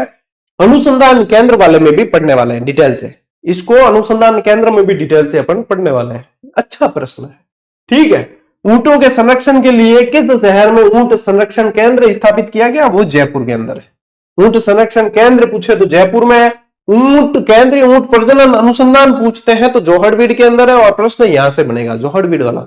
S1: अनुसंधान केंद्र वाले में भी पढ़ने वाले हैं डिटेल से, इसको अनुसंधान केंद्र में भी डिटेल से अपन पढ़ने वाले हैं। अच्छा प्रश्न है, ठीक है। ऊंटों के संरक्षण के लिए किस शहर में ऊंट संरक्षण केंद्र स्थापित किया गया? वो जयपुर के अंदर है। ऊंट संरक्षण केंद्र पूछे तो जयपुर में है। ऊंट केंद्रीय ऊंट प्रजनन अनुसंधान पूछते हैं तो जोहड़बीड़ के अंदर है। और प्रश्न यहां से बनेगा, जोहड़बीड़ वाला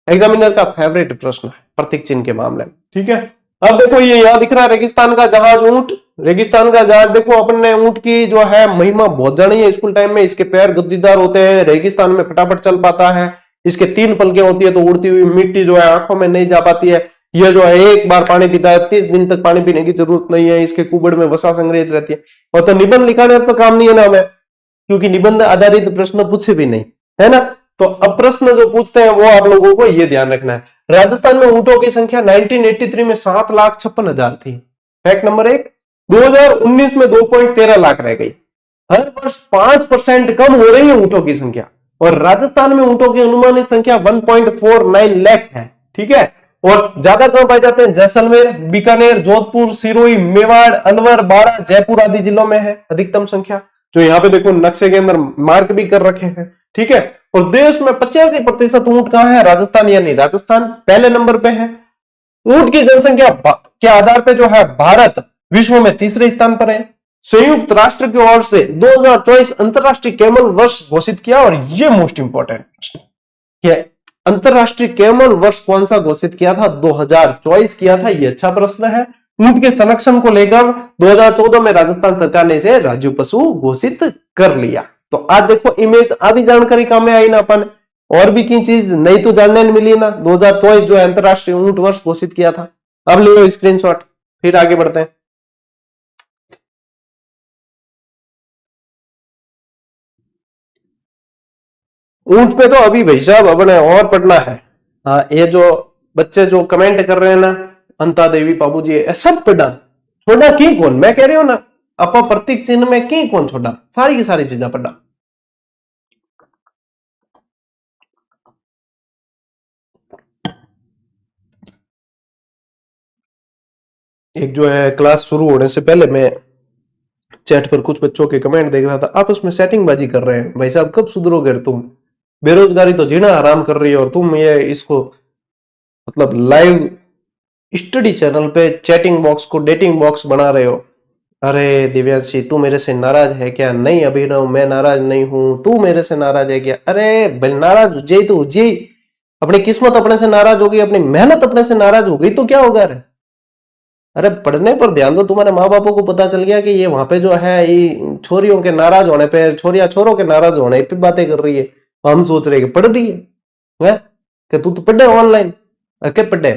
S1: एग्जामिनर का फेवरेट प्रश्न है प्रतीक चिन्ह के मामले में, ठीक है। अब देखो ये यहां दिख रहा है रेगिस्तान का जहाज ऊंट। रेगिस्तान का जहाज देखो, अपन ने ऊंट की जो है महिमा बहुत जानी है स्कूल टाइम में। इसके पैर गद्दीदार होते हैं, रेगिस्तान में फटाफट चल पाता है। इसके 3 पलकें होती है तो उड़ती हुई मिट्टी जो है आंखों में नहीं जा पाती है। यह जो है एक बार पानी पीता है, 30 दिन तक पानी पीने की जरूरत नहीं है। इसके कुबड़ में वसा संग्रहित रहती है। और तो निबंध लिखाने तो काम नहीं है ना हमें, क्योंकि निबंध आधारित प्रश्न पूछे भी नहीं, है ना। तो अब प्रश्न जो पूछते हैं वो आप लोगों को ये ध्यान रखना है। राजस्थान में ऊंटों की संख्या 1983 में 7,56,000 थी। Fact number 1। 2019 में 2.13 लाख रह गई। हर वर्ष 5% कम हो रही है ऊंटों की संख्या। और राजस्थान में ऊंटों की अनुमानित संख्या 1.49 लाख है, ठीक है। और ज्यादा कहां पाए जाते हैं? जैसलमेर, बीकानेर, जोधपुर, सिरोही, मेवाड़, अलवर, बारां, जयपुर आदि जिलों में है अधिकतम संख्या, जो यहाँ पे देखो नक्शे के अंदर मार्क भी कर रखे हैं, ठीक है। और देश में 85% ऊंट कहां है? राजस्थान, यानी राजस्थान पहले नंबर पे है। ऊंट की जनसंख्या के आधार पे जो है भारत विश्व में तीसरे स्थान पर है। संयुक्त राष्ट्र की ओर से 2024 अंतरराष्ट्रीय कैमल वर्ष घोषित किया। और ये मोस्ट इंपॉर्टेंट प्रश्न, अंतरराष्ट्रीय कैमल वर्ष कौन सा घोषित किया था? 2024 किया था। ये अच्छा प्रश्न है। ऊंट के संरक्षण को लेकर 2014 में राजस्थान सरकार ने इसे राज्य पशु घोषित कर लिया। तो आज देखो इमेज आदि जानकारी काम में आई ना अपन, और भी की चीज नहीं तो जानने मिली ना। 2024 जो है अंतरराष्ट्रीय ऊंट वर्ष घोषित किया था। अब ले लो स्क्रीनशॉट, फिर आगे बढ़ते हैं। ऊंट पे तो अभी भाई साहब अपने और पढ़ना है। हाँ, ये जो बच्चे जो कमेंट कर रहे हैं ना, अंता देवी बाबू जी, सब पढ़ा, छोड़ा की कौन? मैं कह रही हूं ना, अपा प्रतीक चिन्ह में की कौन छोड़ा? सारी की सारी चीजें पढ़ा। एक जो है क्लास शुरू होने से पहले मैं चैट पर कुछ बच्चों के कमेंट देख रहा था, आपस में सेटिंग बाजी कर रहे हैं। भाई साहब कब सुधरोगे तुम? बेरोजगारी तो जीना आराम कर रही है और तुम ये इसको मतलब लाइव स्टडी चैनल पे चैटिंग बॉक्स को डेटिंग बॉक्स बना रहे हो। अरे दिव्यांशी तू मेरे से नाराज है क्या? नहीं अभिनव मैं नाराज नहीं हूं, तू मेरे से नाराज है क्या? अरे नाराज जी तू जी, अपनी किस्मत अपने से नाराज होगी, अपनी मेहनत अपने से नाराज हो गई तो क्या होगा? अरे पढ़ने पर ध्यान दो। तुम्हारे माँ बापों को पता चल गया कि ये वहां पे जो है ये छोरियों के नाराज होने पे, छोरिया छोरों के नाराज होने पे बातें कर रही है। हम सोच रहे कि पढ़ रही है कि तू तो पढ़े ऑनलाइन, क्या पढ़े?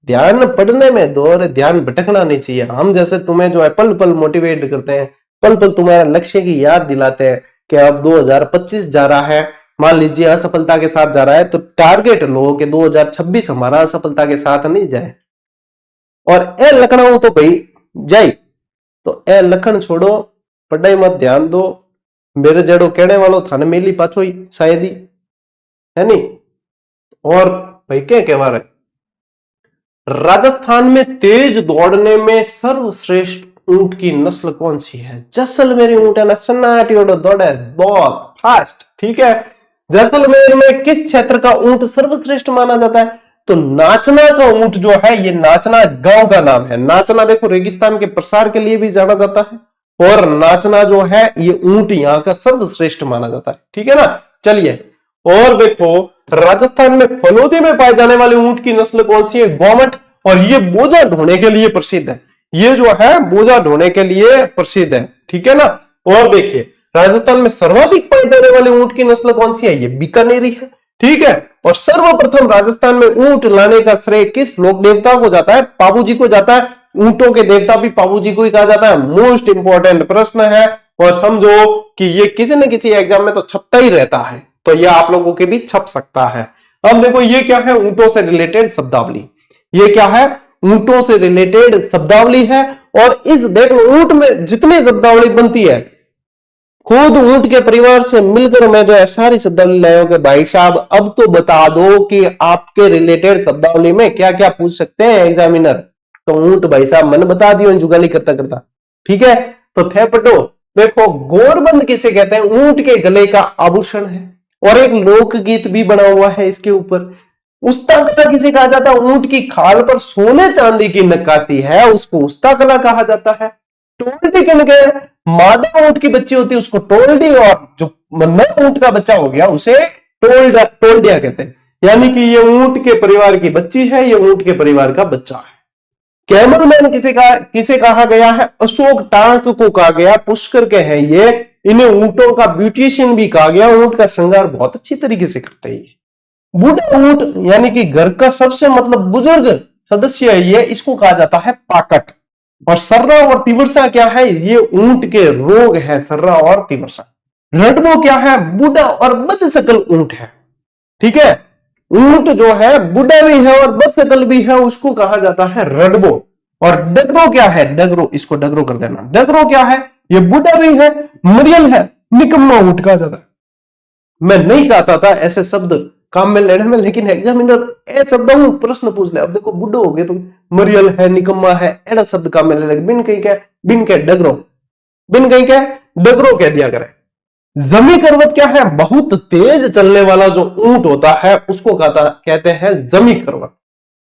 S1: ध्यान पढ़ने में दो, और ध्यान भटकना नहीं चाहिए। हम जैसे तुम्हें जो है पल पल मोटिवेट करते हैं, पल पल तुम्हारे लक्ष्य की याद दिलाते हैं कि अब 2025 जा रहा है, मान लीजिए असफलता के साथ जा रहा है, तो टारगेट लो कि 2026 हमारा असफलता के साथ नहीं जाए। और ए लखनऊ तो भाई जाई, तो ए लखन छोड़ो, पढ़ाई मत ध्यान दो, मेरे जेड़ो कहने वालों थाने मेली पाछो ही शायद ही है नहीं। और भाई क्या कह रहे, राजस्थान में तेज दौड़ने में सर्वश्रेष्ठ ऊंट की नस्ल कौन सी है? जैसलमेरी ऊंट है ना, सन्नाटी दौड़े बहुत फास्ट। ठीक है, जैसलमेर में किस क्षेत्र का ऊंट सर्वश्रेष्ठ माना जाता है? तो नाचना का ऊंट जो है, ये नाचना गांव का नाम है। नाचना देखो रेगिस्तान के प्रसार के लिए भी जाना जाता है, और नाचना जो है ये ऊंट यहाँ का सर्वश्रेष्ठ माना जाता है। ठीक है ना। चलिए और देखो, राजस्थान में फलोदी में पाए जाने वाले ऊंट की नस्ल कौन सी है? गोमट। और ये बोझा ढोने के लिए प्रसिद्ध है, ये जो है बोझा ढोने के लिए प्रसिद्ध है। ठीक है ना। और देखिए, राजस्थान में सर्वाधिक पाए जाने वाले ऊंट की नस्ल कौन सी है? ये बीकानेरी है। ठीक है, और सर्वप्रथम राजस्थान में ऊंट लाने का श्रेय किस लोक देवता को जाता है? पाबू जी को जाता है। ऊंटों के देवता भी पाबू जी को ही कहा जाता है। मोस्ट इंपॉर्टेंट प्रश्न है, और समझो कि ये किसी न किसी एग्जाम में तो छपता ही रहता है, तो ये आप लोगों के भी छप सकता है। अब देखो ये क्या है? ऊंटों से रिलेटेड शब्दावली। ये क्या है? ऊंटों से रिलेटेड शब्दावली है। और इस देखो ऊंट में जितनी शब्दावली बनती है, खुद ऊंट के परिवार से मिलकर मैं जो है सारी शब्दावली लाया हूं कि भाई साहब अब तो बता दो कि आपके रिलेटेड शब्दावली में क्या क्या पूछ सकते हैं एग्जामिनर। तो ऊंट भाई साहब मन बता दियो जुगाली करता करता। ठीक है, तो थे पटो। देखो गोरबंद किसे कहते हैं? ऊंट के गले का आभूषण है, और एक लोकगीत भी बना हुआ है इसके ऊपर। उस्ता कला किसे कहा जाता है? ऊंट की खाल पर सोने चांदी की नक्काशी है, उसको उस्ता कला कहा जाता है। टोल्डी किनके? मादा ऊंट की बच्ची होती है उसको टोल्डी, और जो नर ऊंट का बच्चा हो गया उसे टोल्डिया कहते हैं। यानी कि ये ऊंट के परिवार की बच्ची है, ये ऊंट के परिवार का बच्चा है। कैमलमैन किसे कहा गया है? अशोक टांक को कहा गया। पुष्कर के हैं ये। इन्हें ऊंटों का ब्यूटिशियन भी कहा गया। ऊंट का श्रृंगार बहुत अच्छी तरीके से करते हैं। बूढ़ा ऊंट यानी कि घर का सबसे मतलब बुजुर्ग सदस्य है ये, इसको कहा जाता है पाकट। और सर्रा और तिवरसा क्या है? ये ऊंट के रोग है, सर्रा और तिवरसा। रटबो क्या है? बूढ़ा और बदशकल ऊंट है। ठीक है, ऊंट जो है बूढ़ा भी है और बदशकल भी है, उसको कहा जाता है रडबो। और डगरो क्या है? डगरो, इसको डगरो कर देना। डगरो क्या है? ये बूढ़ा भी है, मरियल है, निकम्मा ऊंट कहा जाता है। मैं नहीं चाहता था ऐसे शब्द काम में लेने में, लेकिन एग्जामिनर ए शब्द प्रश्न पूछ ले। अब देखो बुढ़ो हो गए तो मरियल है, निकम्मा है, एड़ा शब्द काम में ले लगे। बिन कहीं क्या? बिन के डगरो, बिन कहीं क्या? डगरो कह दिया करे। जमी करवत क्या है? बहुत तेज चलने वाला जो ऊंट होता है उसको कहते हैं जमी करवत।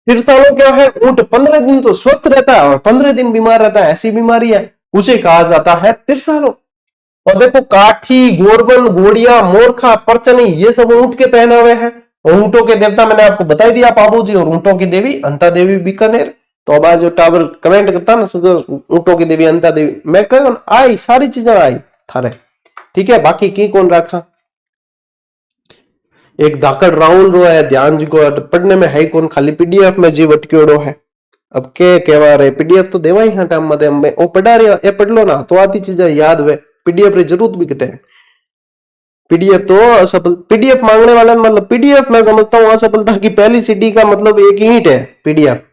S1: तिरसालो क्या है? ऊंट 15 दिन तो स्वस्थ रहता है और 15 दिन बीमार रहता है, ऐसी बीमारी है, उसे कहा जाता है तिरसालो। और देखो काठी, गोरबन, घोड़िया, मोरखा, परचनी, ये सब ऊंट के पहनावे हैं। ऊंटों के देवता मैंने आपको बता दिया पाबू जी, और ऊंटों की देवी अंता देवी बीकानेर। तो अब आज जो टावर कमेंट करता ना ऊंटों की देवी अंता देवी, मैं कह आई सारी चीजें आई थारे। ठीक है, बाकी की कौन रखा? एक धाकड़ राउंड रो है, ध्यान जी को पढ़ने में है कौन, खाली पीडीएफ में जी वटक्योड़ो है। अब के कहवा रहे पीडीएफ तो देवा ही हाँ टाइम में ओ पढ़ा रहे, ए पढ़ लो ना तो आती चीजें याद हुए। पीडीएफ की जरूरत भी घटे। पीडीएफ तो असफल, पीडीएफ मांगने वाला मतलब पीडीएफ मैं समझता हूं असफलता की पहली सीढ़ी का मतलब एक ईंट है पीडीएफ।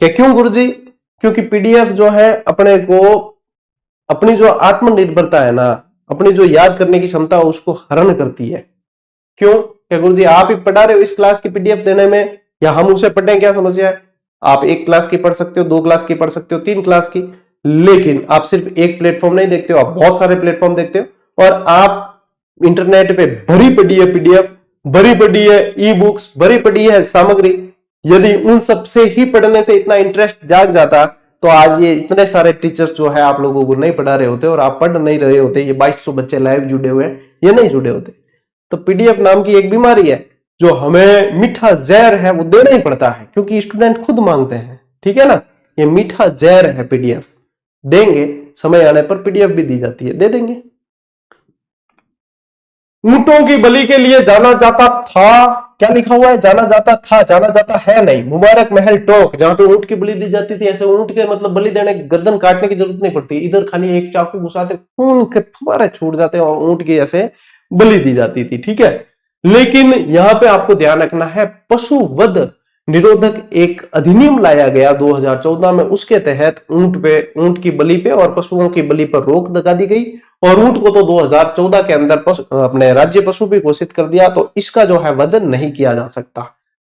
S1: क्या क्यों गुरुजी? क्योंकि पीडीएफ जो है अपने को अपनी जो आत्मनिर्भरता है ना, अपनी जो याद करने की क्षमता है उसको हरण करती है। क्यों? क्या गुरुजी आप ही पढ़ा रहे हो इस क्लास की पीडीएफ देने में, या हम उसे पढ़ें, क्या समस्या है? आप एक क्लास की पढ़ सकते हो, 2 क्लास की पढ़ सकते हो, 3 क्लास की, लेकिन आप सिर्फ एक प्लेटफॉर्म नहीं देखते हो, आप बहुत सारे प्लेटफॉर्म देखते हो। और आप इंटरनेट पे भरी पड़ी है पीडीएफ, भरी पड़ी है ई बुक्स, भरी पड़ी है सामग्री। यदि उन सब से ही पढ़ने से इतना इंटरेस्ट जाग जाता तो आज ये इतने सारे टीचर्स जो है आप लोगों को नहीं पढ़ा रहे होते और आप पढ़ नहीं रहे होते। ये 2200 बच्चे लाइव जुड़े हुए हैं, ये नहीं जुड़े होते। तो पीडीएफ नाम की एक बीमारी है जो हमें मीठा जहर है वो देना ही पड़ता है, क्योंकि स्टूडेंट खुद मांगते हैं। ठीक है ना, ये मीठा जहर है पीडीएफ। देंगे, समय आने पर पीडीएफ भी दी जाती है, दे देंगे। ऊंटों की बलि के लिए जाना जाता था, क्या लिखा हुआ है? जाना जाता था, जाना जाता है नहीं। मुबारक महल टोक, जहां पे ऊंट की बलि दी जाती थी, ऐसे ऊंट के मतलब बलि देने, गर्दन काटने की जरूरत नहीं पड़ती। इधर खाली एक चाकू घुसाते, खून के फव्वारे छूट जाते और ऊंट की ऐसे बलि दी जाती थी। ठीक है, लेकिन यहां पे आपको ध्यान रखना है, पशु वध निरोधक एक अधिनियम लाया गया 2014 में। उसके तहत ऊंट की बलि पे और पशुओं की बलि पर रोक लगा दी गई। और ऊंट को तो 2014 के अंदर अपने राज्य पशु भी घोषित कर दिया, तो इसका जो है वध नहीं किया जा सकता।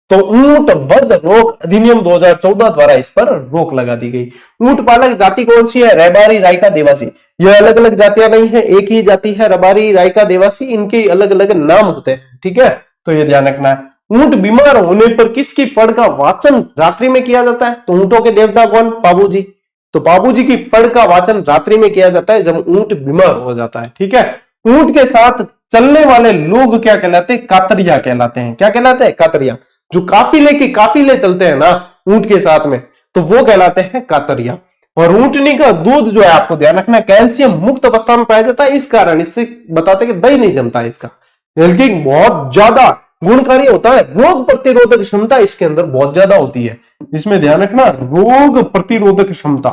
S1: तो ऊंट वध रोक अधिनियम 2014 द्वारा इस पर रोक लगा दी गई। ऊंट पालक जाति कौन सी है? रबारी, रायका, देवासी। यह अलग अलग जातियां नहीं है, एक ही जाति है रबारी, रायका, देवासी, इनके अलग अलग नाम होते हैं, ठीक है, तो ये ध्यान रखना है। ऊंट बीमार होने पर किसकी फड़ का वाचन रात्रि में किया जाता है? तो ऊंटों के देवता कौन? पाबूजी। तो पाबूजी की फड़ का वाचन रात्रि में किया जाता है जब ऊंट बीमार हो जाता है, ठीक है। ऊंट के साथ चलने वाले लोग क्या कहलाते हैं? कातरिया कहलाते हैं। क्या कहलाते हैं? कातरिया। जो काफिले चलते हैं ना ऊंट के साथ में, तो वो कहलाते हैं कातरिया। और ऊंटनी का दूध जो है, आपको ध्यान रखना, कैल्शियम मुक्त अवस्था में पाया जाता है, इस कारण इससे बताते कि दही नहीं जमता है इसका, बल्कि बहुत ज्यादा गुणकारी होता है। रोग प्रतिरोधक क्षमता इसके अंदर बहुत ज्यादा होती है, इसमें ध्यान रखना, रोग प्रतिरोधक क्षमता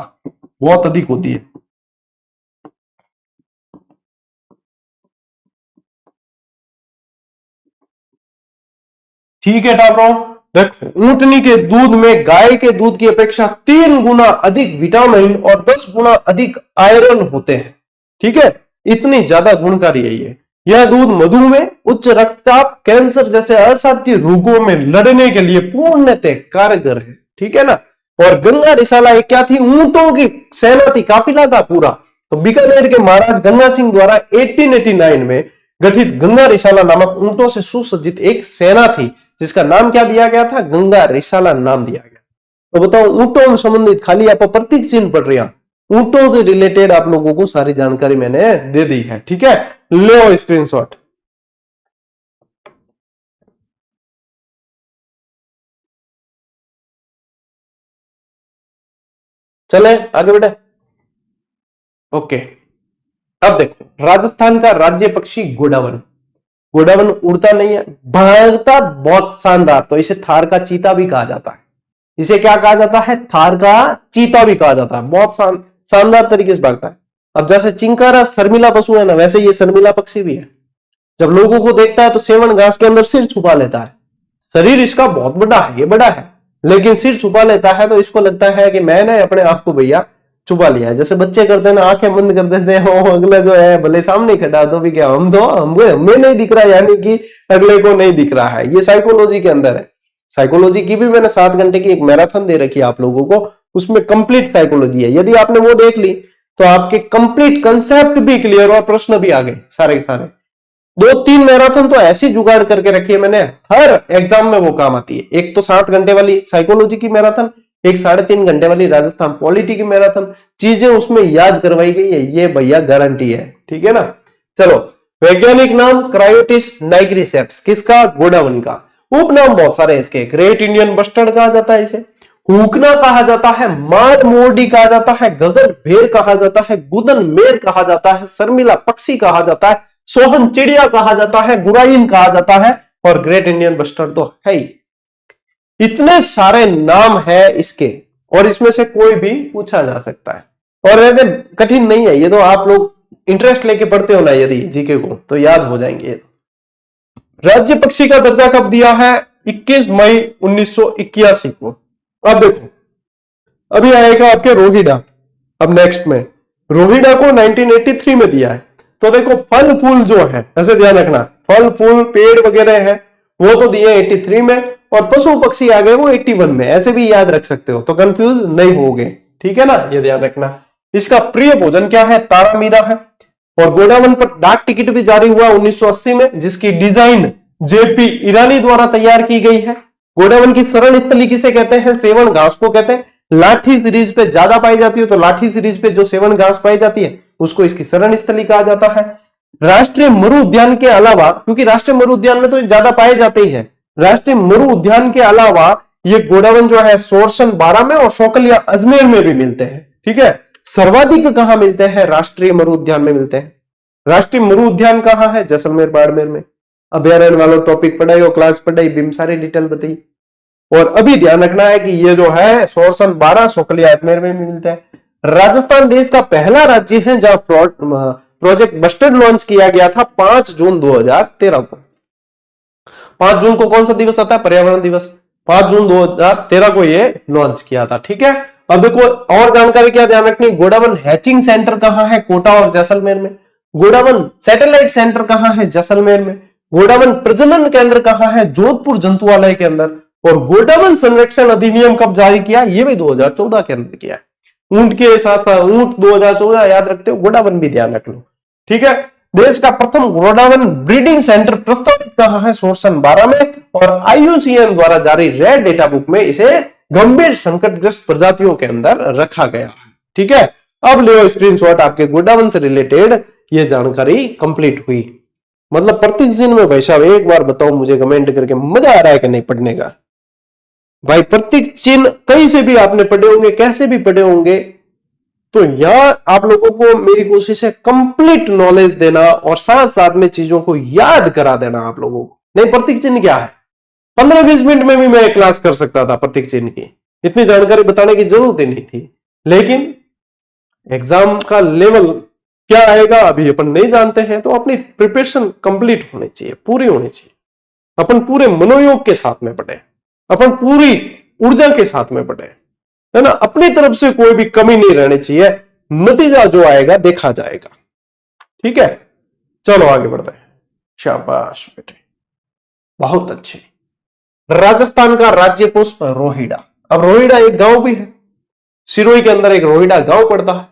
S1: बहुत अधिक होती है। ठीक है टापरों, देखो ऊंटनी के दूध में गाय के दूध की अपेक्षा 3 गुना अधिक विटामिन और 10 गुना अधिक आयरन होते हैं, ठीक है, इतनी ज्यादा गुणकारी है ये। यह दूध मधुमेह, उच्च रक्तचाप, कैंसर जैसे असाध्य रोगों में लड़ने के लिए पूर्णतः कारगर है, ठीक है ना। और गंगा रिसाला एक क्या थी? ऊंटों की सेना थी, काफिला था पूरा। तो बीकानेर के महाराज गंगा सिंह द्वारा 1889 में गठित गंगा रिसाला नामक ऊंटों से सुसज्जित एक सेना थी, जिसका नाम क्या दिया गया था? गंगा रिसाला नाम दिया गया। तो बताओ, ऊंटों से संबंधित खाली आप प्रतीक चिन्ह पढ़ रहे हैं, ऊंटों से रिलेटेड आप लोगों को सारी जानकारी मैंने दे दी है, ठीक है। ले स्क्रीनशॉट। चले आगे बेटा। ओके, अब देखो राजस्थान का राज्य पक्षी गोडावन। गोडावन उड़ता नहीं है, भागता बहुत शानदार, तो इसे थार का चीता भी कहा जाता है। इसे क्या कहा जाता है? थार का चीता भी कहा जाता है, बहुत शानदार तरीके से भागता है। अब जैसे चिंकारा शर्मिला पशु है ना, वैसे ये शर्मिला पक्षी भी है। जब लोगों को देखता है तो सेवन घास के अंदर सिर छुपा लेता है। शरीर इसका बहुत बड़ा है, ये बड़ा है, लेकिन सिर छुपा लेता है, तो इसको लगता है कि मैंने अपने आप को भैया छुपा लिया है। जैसे बच्चे करते हैं ना, आंखें बंद कर देते हैं, वो अगला जो है भले सामने खड़ा तो भी क्या, हम तो हमें नहीं दिख रहा, यानी कि अगले को नहीं दिख रहा है। ये साइकोलॉजी के अंदर है। साइकोलॉजी की भी मैंने 7 घंटे की एक मैराथन दे रखी है आप लोगों को, उसमें कंप्लीट साइकोलॉजी है। यदि आपने वो देख ली तो आपके कंप्लीट कंसेप्ट भी क्लियर और प्रश्न भी आ गए सारे के सारे। 2-3 मैराथन तो ऐसी जुगाड़ करके रखी है मैंने, हर एग्जाम में वो काम आती है। एक तो 7 घंटे वाली साइकोलॉजी की मैराथन, एक 3.5 घंटे वाली राजस्थान पॉलिटी की मैराथन, चीजें उसमें याद करवाई गई है, ये भैया गारंटी है, ठीक है ना। चलो, वैज्ञानिक नाम क्रायोटिस नाइग्रिसेप्स, किसका? गोडावन का। उपनाम बहुत सारे इसके, ग्रेट इंडियन बस्टर्ड कहा जाता है इसे, हुकना कहा जाता है, माड मोरडी कहा जाता है, गगन भेड़ कहा जाता है, गुदन मेर कहा जाता है, शर्मिला पक्षी कहा जाता है, सोहन चिड़िया कहा जाता है, गुराइन कहा जाता है, और ग्रेट इंडियन बस्टर्ड तो है ही। इतने सारे नाम है इसके, और इसमें से कोई भी पूछा जा सकता है, और ऐसे कठिन नहीं है ये, तो आप लोग इंटरेस्ट लेके पढ़ते हो ना यदि जीके को, तो याद हो जाएंगे। राज्य पक्षी का दर्जा कब दिया है? 21 मई 1981 को। अब देखो, अभी आएगा आपके रोहिडा, अब नेक्स्ट में रोहिडा को 1983 में दिया है। तो देखो फल फूल जो है, ऐसे ध्यान रखना, फल फूल पेड़ वगैरह है वो तो दिए 83 में, और पशु पक्षी आ गए वो 81 में, ऐसे भी याद रख सकते हो, तो कंफ्यूज नहीं होगे, ठीक है ना, ये ध्यान रखना। इसका प्रिय भोजन क्या है? तारा मीरा है। और गोडावन पर डाक टिकट भी जारी हुआ 1980 में, जिसकी डिजाइन जेपी ईरानी द्वारा तैयार की गई है। गोडावन की शरण स्थली किसे कहते हैं? सेवन घास को कहते हैं। लाठी सीरीज पे ज्यादा पाई जाती है, तो लाठी सीरीज पे जो सेवन घास पाई जाती है उसको इसकी शरण स्थली कहा जाता है। राष्ट्रीय मरु उद्यान के अलावा, क्योंकि राष्ट्रीय मरु उद्यान में तो ज्यादा पाए जाते ही है, राष्ट्रीय मरु उद्यान के अलावा ये गोडावन जो है सोरसन 12 में और शौकलिया अजमेर में भी मिलते हैं, ठीक है। सर्वाधिक कहां मिलते हैं? राष्ट्रीय मरु उद्यान में मिलते हैं। राष्ट्रीय मरु उद्यान कहां है? जैसलमेर बाड़मेर में। अभ्यारण्य वाला टॉपिक पढ़ाई और क्लास पढ़ाई, बिम सारी डिटेल बताई। और अभी ध्यान रखना है कि ये जो है सोरसन 12 शौकलिया अजमेर में भी मिलता है। राजस्थान देश का पहला राज्य है जहां प्रोजेक्ट बस्टर्ड लॉन्च किया गया था 5 जून 2013 को। 5 जून को कौन सा दिवस आता है? पर्यावरण दिवस। 5 जून 2013 को ये लॉन्च किया था, ठीक है। अब देखो और जानकारी क्या ध्यान रखनी, गोडावन हैचिंग सेंटर कहां है? कोटा और जैसलमेर में। गोडावन सैटेलाइट सेंटर कहां है? जैसलमेर में। गोडावन प्रजनन केंद्र कहां है? जोधपुर जंतुआलय के अंदर। और गोडावन संरक्षण अधिनियम कब जारी किया? ये भी 2014 के अंदर किया है। ऊंट के साथ साथ ऊंट 2014 याद रखते हो, गोडावन भी ध्यान रख लो। ठीक है। देश का प्रथम गोडावन ब्रीडिंग सेंटर प्रस्तावित कहां है? सोरसन 12 में। और IUCN द्वारा जारी रेड डेटा बुक में इसे गंभीर संकटग्रस्त प्रजातियों के अंदर रखा गया है। ठीक है। अब ले स्क्रीनशॉट, आपके गोडावन से रिलेटेड ये जानकारी कंप्लीट हुई। मतलब प्रतीक चिन्ह में भाई साहब एक बार बताओ मुझे कमेंट करके, मजा आ रहा है कि नहीं पढ़ने का? भाई प्रतीक चिन्ह कहीं से भी आपने पढ़े होंगे, कैसे भी पढ़े होंगे, तो यहां आप लोगों को मेरी कोशिश है कंप्लीट नॉलेज देना और साथ साथ में चीजों को याद करा देना आप लोगों को। नहीं, प्रतीक चिन्ह क्या है 15-20 मिनट में भी मैं क्लास कर सकता था प्रतीक चिन्ह की, इतनी जानकारी बताने की जरूरत ही नहीं थी। लेकिन एग्जाम का लेवल क्या आएगा अभी अपन नहीं जानते हैं, तो अपनी प्रिपरेशन कंप्लीट होनी चाहिए, पूरी होनी चाहिए। अपन पूरे मनोयोग के साथ में पढ़े, अपन पूरी ऊर्जा के साथ में पढ़े, है ना। अपनी तरफ से कोई भी कमी नहीं रहनी चाहिए, नतीजा जो आएगा देखा जाएगा। ठीक है, चलो आगे बढ़ते हैं। शाबाश बेटे, बहुत अच्छे। राजस्थान का राज्य पुष्प रोहिड़ा। अब रोहिड़ा एक गांव भी है, सिरोही के अंदर एक रोहिड़ा गांव पड़ता है,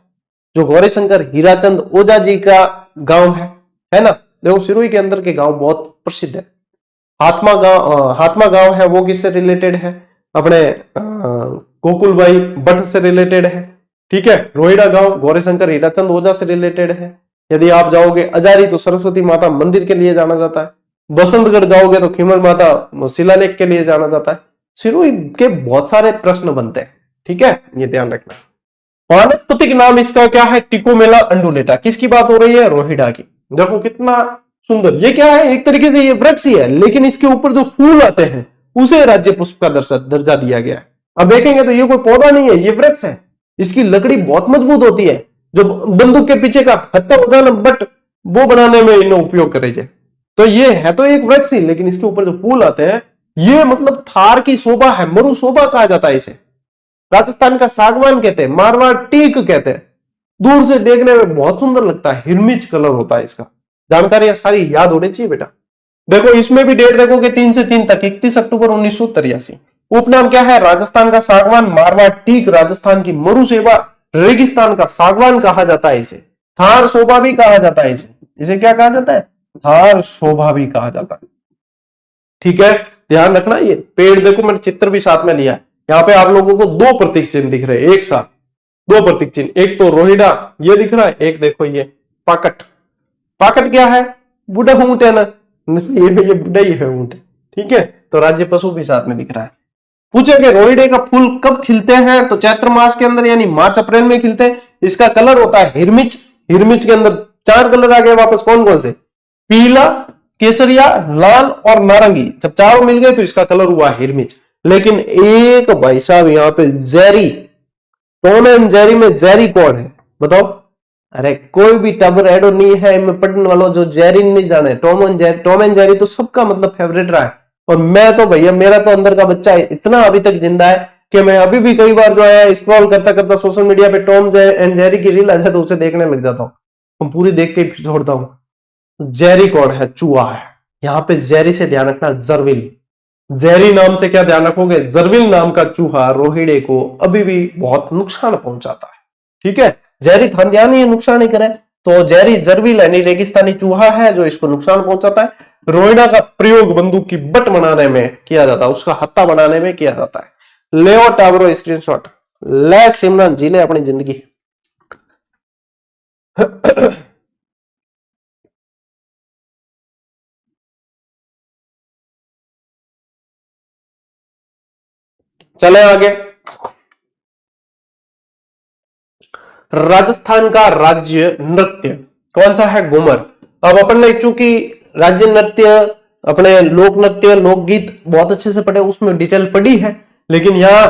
S1: जो गौरीशंकर हीराचंद ओझा जी का गांव है ना। देखो सिरोही के अंदर के गांव बहुत प्रसिद्ध है। हाथमा गांव है, वो किससे रिलेटेड है? अपने गोकुलबाई भट्ट से रिलेटेड है। ठीक है। रोहिड़ा गांव गौरीशंकर हीराचंद ओझा से रिलेटेड है। यदि आप जाओगे अजारी तो सरस्वती माता मंदिर के लिए जाना जाता है। बसंतगढ़ जाओगे तो खीमर माता शिलालेख के लिए जाना जाता है। सिरोही के बहुत सारे प्रश्न बनते हैं। ठीक है, ये ध्यान रखना। वानस्पतिक नाम इसका क्या है? टिकोमेला अंडुलेटा। किसकी बात हो रही है? रोहिड़ा की। देखो कितना सुंदर, ये क्या है? एक तरीके से ये वृक्ष ही है, लेकिन इसके ऊपर जो फूल आते हैं उसे राज्य पुष्प का दर्जा दिया गया है। अब देखेंगे तो ये कोई पौधा नहीं है, ये वृक्ष है। इसकी लकड़ी बहुत मजबूत होती है, जो बंदूक के पीछे का हत्या होता है ना, बट वो बनाने में इन्हें उपयोग करेंगे। तो ये है तो एक वृक्ष ही, लेकिन इसके ऊपर जो फूल आते हैं ये मतलब थार की शोभा है, मरु शोभा कहा जाता है इसे। राजस्थान का सागवान कहते हैं, मारवाड़ टीक कहते हैं। दूर से देखने में बहुत सुंदर लगता है, हिरमिच कलर होता है इसका। जानकारी सारी याद होनी चाहिए बेटा। देखो इसमें भी डेट देखोगे 3 से 3 तक, 31 अक्टूबर 1983। उपनाम क्या है? राजस्थान का सागवान, मारवाड़ टीक, राजस्थान की मरुसेवा, रेगिस्तान का सागवान कहा जाता है इसे। थार शोभा भी कहा जाता है इसे। इसे क्या कहा जाता है? थार शोभा भी कहा जाता है। ठीक है, ध्यान रखना। ये पेड़ देखो, मैंने चित्र भी साथ में लिया है। यहाँ पे आप लोगों को 2 प्रतीक चिन्ह दिख रहे हैं एक साथ, 2 प्रतीक चिन्ह। एक तो रोहिड़ा ये दिख रहा है, एक देखो ये पाकट। पाकट क्या है? बूढ़ा ऊंट है ना, ये बुढ़ा ही है ऊंट। ठीक है, तो राज्य पशु भी साथ में दिख रहा है। पूछे कि रोहिड़े का फूल कब खिलते हैं? तो चैत्र मास के अंदर, यानी मार्च अप्रैल में खिलते हैं। इसका कलर होता है हिरमिच। हिरमिच के अंदर 4 कलर आ गए वापस, कौन कौन से? पीला, केसरिया, लाल और नारंगी। जब चारों मिल गए तो इसका कलर हुआ हिरमिच। लेकिन एक भाई साहब यहाँ पे जेरी, टॉम एंड जेरी में जेरी कौन है बताओ? अरे कोई भी टबर एडो नहीं है इनमें पढ़ने वालों जो जेरी नहीं जाने। टॉम एंड जेरी तो सबका मतलब फेवरेट रहा है। और मैं तो भैया, मेरा तो अंदर का बच्चा इतना अभी तक जिंदा है कि मैं अभी भी कई बार जो है स्क्रॉल करता करता सोशल मीडिया पे टॉम एंड जेरी की रील आ जाए तो उसे देखने लग जाता हूँ। हम पूरी देख के छोड़ता हूँ। जेरी कौन है? चूहा है। यहाँ पे जेरी से ध्यान रखना, जरविल। जेरी नाम से क्या ध्यान रखोगे? जरविल नाम का चूहा रोहिड़े को अभी भी बहुत नुकसान पहुंचाता है। ठीक है, जेरी ध्यान ही नुकसान ही करे तो जेरी जरविल यानी रेगिस्तानी चूहा है जो इसको नुकसान पहुंचाता है। रोहिड़ा का प्रयोग बंदूक की बट बनाने में किया जाता है, उसका हत्था बनाने में किया जाता है। ले टावरो स्क्रीनशॉट ले, सिमरन जी ले अपनी जिंदगी। चले आगे। राजस्थान का राज्य नृत्य कौन सा है? घूमर। अब अपन ने चूंकि राज्य नृत्य, अपने लोक नृत्य, लोकगीत बहुत अच्छे से पढ़े, उसमें डिटेल पढ़ी है, लेकिन यहाँ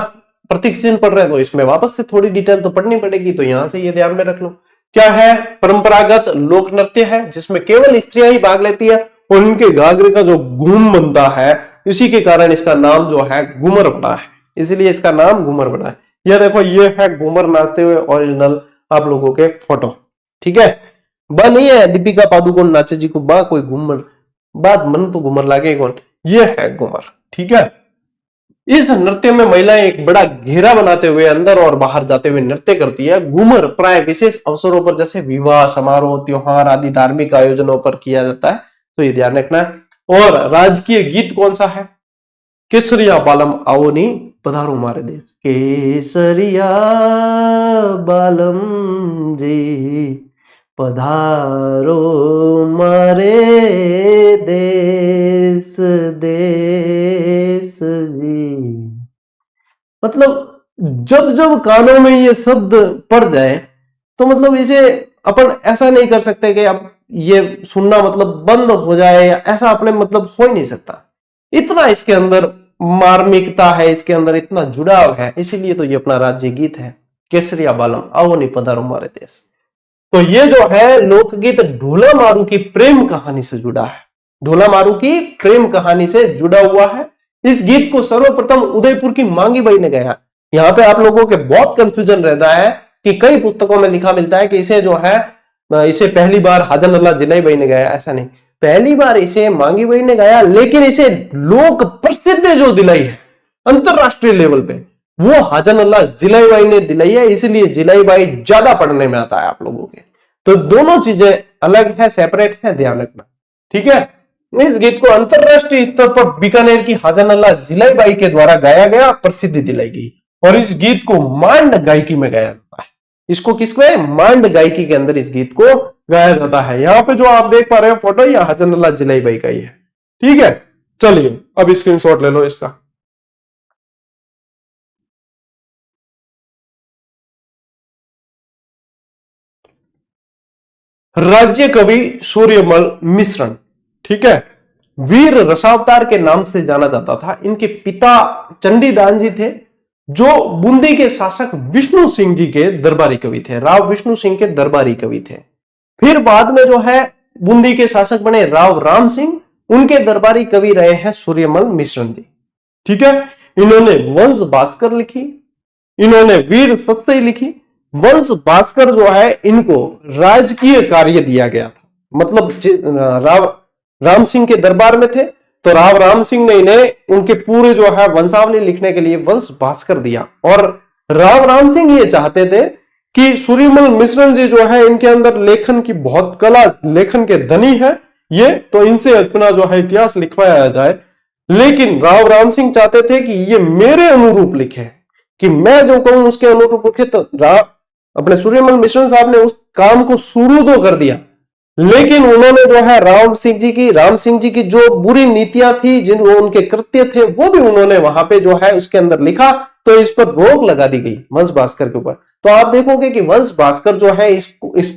S1: प्रतीक चिन्ह पढ़ रहे हैं तो इसमें वापस से थोड़ी डिटेल तो पढ़नी पड़ेगी, तो यहां से ये ध्यान में रख लो। क्या है? परंपरागत लोक नृत्य है जिसमें केवल स्त्रियां ही भाग लेती है और उनके घाघरे का जो घूम बनता है, इसी के कारण इसका नाम जो है घूमर पड़ा है, इसलिए इसका नाम घूमर बना है। यह देखो, ये है घूमर नाचते हुए ओरिजिनल आप लोगों के फोटो। ठीक है, ब नहीं है दीपिका पादुकोण नाचे जी को, बा कोई घूमर, बात मन तो घूमर लागे कौन, ये है घूमर। ठीक है, इस नृत्य में महिलाएं एक बड़ा घेरा बनाते हुए अंदर और बाहर जाते हुए नृत्य करती है। घूमर प्राय विशेष अवसरों पर जैसे विवाह समारोह त्योहार आदि धार्मिक आयोजनों पर किया जाता है, तो ये ध्यान रखना है। और राजकीय गीत कौन सा है? केसरिया बालम आओ नी पधारो मारे देश, केसरिया बालम जी पधारो मारे देश देश जी। मतलब जब जब कानों में ये शब्द पड़ जाए तो मतलब इसे अपन ऐसा नहीं कर सकते कि अब ये सुनना मतलब बंद हो जाए, या ऐसा अपने मतलब हो ही नहीं सकता। इतना इसके अंदर मार्मिकता है, इसके अंदर इतना जुड़ाव है, इसीलिए तो ये अपना राज्य गीत है, केसरिया बालम आओ नी पधारो मारे देश। तो ये जो है लोकगीत ढोला मारू की प्रेम कहानी से जुड़ा है, ढोला मारू की प्रेम कहानी से जुड़ा हुआ है। इस गीत को सर्वप्रथम उदयपुर की मांगी बाई ने गाया। यहाँ पे आप लोगों के बहुत कंफ्यूजन रहता है कि कई पुस्तकों में लिखा मिलता है कि इसे जो है इसे पहली बार हाजन अल्लाह जिलाई बाई ने गाया, ऐसा नहीं, पहली बार इसे मांगी बाई ने गाया, लेकिन इसे लोक प्रसिद्ध जो दिलाई है अंतरराष्ट्रीय लेवल पे, वो हाजन अल्लाह जिलाई बाई ने दिलाई है, इसलिए जिलाई बाई ज्यादा पढ़ने में आता है आप लोगों के। तो दोनों चीजें अलग है, सेपरेट है, ध्यान रखना। ठीक है, इस गीत को अंतरराष्ट्रीय स्तर पर बीकानेर की हाजन अल्लाह जिलाई बाई के द्वारा गाया गया, प्रसिद्धि दिलाई गई, और इस गीत को मांड गायकी में गाया जाता है। इसको किसमें? मांड गायकी के अंदर इस गीत को गाया जाता है। यहाँ पे जो आप देख पा रहे हो फोटो, यह हाजन अल्लाह जिलाई बाई का ही है। ठीक है, चलिए अब स्क्रीनशॉट ले लो इसका। राज्य कवि सूर्यमल मिश्रण, ठीक है, वीर रसावतार के नाम से जाना जाता था। इनके पिता चंडीदान जी थे, जो बूंदी के शासक विष्णु सिंह जी के दरबारी कवि थे, राव विष्णु सिंह के दरबारी कवि थे। फिर बाद में जो है बूंदी के शासक बने राव राम सिंह, उनके दरबारी कवि रहे हैं सूर्यमल मिश्रण जी। ठीक है, इन्होंने वंश भास्कर लिखी, इन्होंने वीर सतसई लिखी। वंश भास्कर जो है इनको राजकीय कार्य दिया गया था, मतलब राव राम सिंह के दरबार में थे, तो राव राम सिंह ने इन्हें उनके पूरे जो है वंशावली लिखने के लिए वंश भास्कर दिया। और राव राम सिंह ये चाहते थे कि सूर्यमल मिश्रण जी जो है इनके अंदर लेखन की बहुत कला, लेखन के धनी है ये, तो इनसे अपना जो है इतिहास लिखवाया जाए। लेकिन राव राम सिंह चाहते थे कि ये मेरे अनुरूप लिखे, कि मैं जो कहूं उसके अनुरूप लिखे। तो अपने सूर्यमल मिश्रण साहब ने उस काम को शुरू तो कर दिया, लेकिन उन्होंने जो है राम सिंह जी की जो बुरी नीतियां थी, जिन वो उनके कृत्य थे, वो भी उन्होंने वहां पे जो है उसके अंदर लिखा, तो इस पर रोक लगा दी गई वंश भास्कर के ऊपर। तो आप देखोगे कि वंश भास्कर जो है इस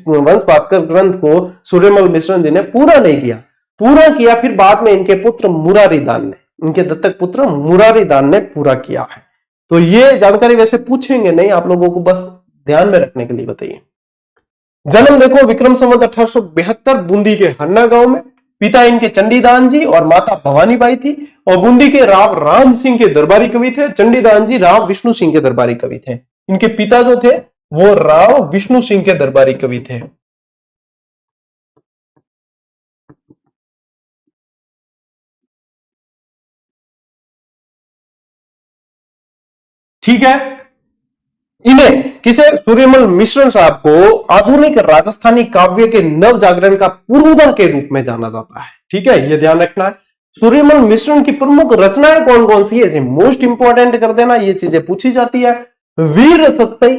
S1: वंश भास्कर ग्रंथ को सूर्यमल मिश्रण जी ने पूरा नहीं किया, पूरा किया फिर बाद में इनके पुत्र मुरारी दान ने, इनके दत्तक पुत्र मुरारी दान ने पूरा किया है। तो ये जानकारी वैसे पूछेंगे नहीं, आप लोगों को बस ध्यान में रखने के लिए बताइए। जन्म देखो विक्रम संवत 1872 बूंदी के हन्ना गांव में। पिता इनके चंडीदान जी और माता भवानी बाई थी, और बूंदी के राव राम सिंह के दरबारी कवि थे। चंडीदान जी राव विष्णु सिंह के दरबारी कवि थे। इनके पिता जो थे वो राव विष्णु सिंह के दरबारी कवि थे। ठीक है, इन्हें किसे? सूर्यमल मिश्रण साहब को आधुनिक राजस्थानी काव्य के नव जागरण का पुरोधा के रूप में जाना जाता है। ठीक है, ये ध्यान रखना है। सूर्यमल मिश्रण की प्रमुख रचनाएं कौन कौन सी है, मोस्ट इंपॉर्टेंट कर देना, ये चीजें पूछी जाती है। वीर सतसई,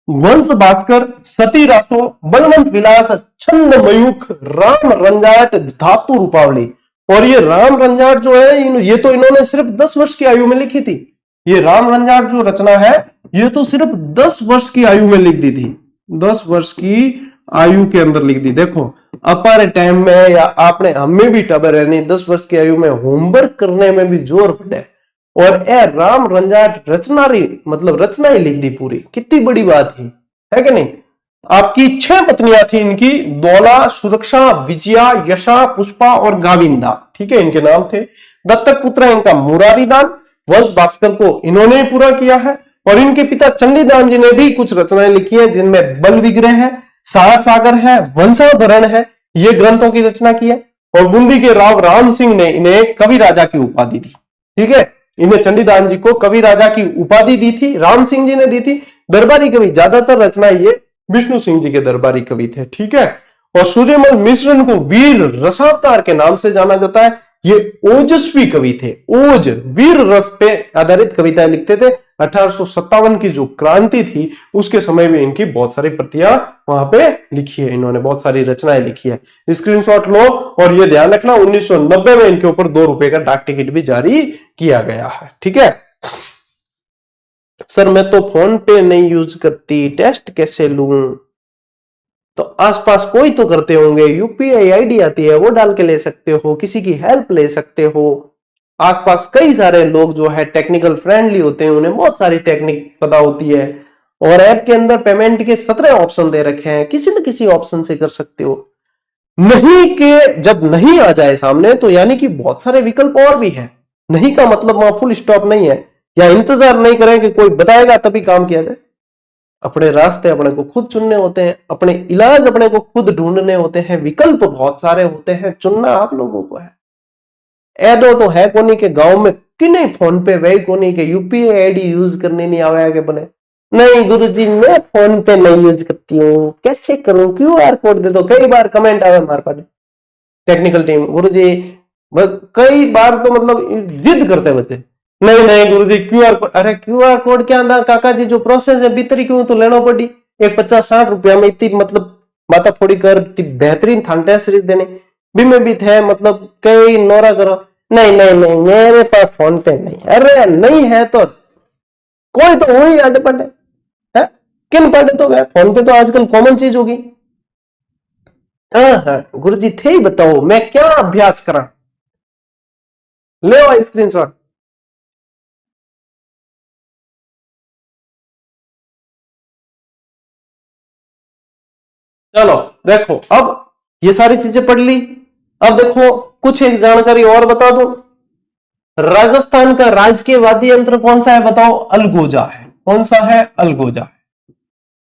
S1: वंश भास्कर, सती रासो, बलवंत विलास, छंद मयूख, राम रंजाट, धातु रूपावली। और ये राम रंजाट जो है ये तो इन्होंने सिर्फ 10 वर्ष की आयु में लिखी थी। ये राम रंजाट जो रचना है ये तो सिर्फ 10 वर्ष की आयु में लिख दी थी, 10 वर्ष की आयु के अंदर लिख दी। देखो अपारे टाइम में या आपने हमें भी टबर है नहीं, 10 वर्ष की आयु में होमवर्क करने में भी जोर पड़े, और ए राम रंजाट रचना मतलब रचना ही लिख दी पूरी। कितनी बड़ी बात है कि नहीं? आपकी 6 पत्नियां थी इनकी, दौला, सुरक्षा, विजया, यशा, पुष्पा और गाविंदा। ठीक है, इनके नाम थे। दत्तक पुत्र इनका मुरारी दान, वंश भास्कर को इन्होंने पूरा किया है। और इनके पिता चंडीदान जी ने भी कुछ रचनाएं लिखी है, जिनमें बल विग्रह है, सार सागर है, वंशावरण है, ये ग्रंथों की रचना की है। और बूंदी के राव राम सिंह ने इन्हें कवि राजा की उपाधि दी। ठीक है, इन्हें चंडीदास जी को कवि राजा की उपाधि दी थी, राम सिंह जी ने दी थी। दरबारी कवि, ज्यादातर रचना ये विष्णु सिंह जी के दरबारी कवि थे। ठीक है, और सूर्यमल मिश्र को वीर रसावतार के नाम से जाना जाता है। ये ओजस्वी कवि थे, ओज वीर रस पे आधारित कविताएं लिखते थे। 1857 की जो क्रांति थी उसके समय में इनकी बहुत सारी प्रतियां वहां पे लिखी है, इन्होंने बहुत सारी रचनाएं लिखी है। स्क्रीनशॉट लो और ये ध्यान रखना 1990 में इनके ऊपर 2 रुपए का डाक टिकट भी जारी किया गया है। ठीक है सर, मैं तो फोन पे नहीं यूज करती, टेस्ट कैसे लूं? तो आसपास कोई तो करते होंगे, यूपीआई आईडी आती है वो डाल के ले सकते हो, किसी की हेल्प ले सकते हो। आसपास कई सारे लोग जो है टेक्निकल फ्रेंडली होते हैं, उन्हें बहुत सारी टेक्निक पता होती है। और ऐप के अंदर पेमेंट के 17 ऑप्शन दे रखे हैं, किसी न किसी ऑप्शन से कर सकते हो। नहीं के जब नहीं आ जाए सामने तो यानी कि बहुत सारे विकल्प और भी है। नहीं का मतलब वहां फुल स्टॉप नहीं है, या इंतजार नहीं करें कि कोई बताएगा तभी काम किया जाए। अपने रास्ते अपने को खुद चुनने होते हैं, अपने इलाज अपने को खुद ढूंढने होते हैं। विकल्प बहुत सारे होते हैं, चुनना आप लोगों को है। एडो तो है कोनी के गांव में कि नहीं फोन पे वही कोनी के यूपीआई आईडी यूज करने नहीं आवे के बने। नहीं गुरुजी मैं फोन पे नहीं यूज करती हूँ, कैसे करूं, क्यूआर कोड दे दो। कई बार कमेंट आवे हमारे पास टेक्निकल टीम, गुरुजी कई बार तो मतलब जिद करते बच्चे, नहीं नहीं गुरुजी क्यूआर कोड। अरे क्यूआर कोड क्या ना काका जी, जो प्रोसेस है भीतरी क्यों तो लेना पड़ी। एक 50-60 रुपया में इतनी मतलब माता फोड़ी कर बेहतरीन थानटे सीरीज देने भी में भी थे, मतलब कई नोरा करो। नहीं नहीं नहीं मेरे पास फोन पे नहीं। अरे नहीं है तो कोई तो वही अड्डे पड्डे है, किन पढ़े तो फोन पे तो आजकल कॉमन चीज होगी। हाँ गुरुजी थे ही बताओ मैं क्या अभ्यास करा, ले स्क्रीनशॉट। चलो देखो, अब ये सारी चीजें पढ़ ली। अब देखो कुछ एक जानकारी और बता दो। राजस्थान का राजकीय वाद्य यंत्र कौन सा है बताओ? अलगोजा है। कौन सा है? अलगोजा।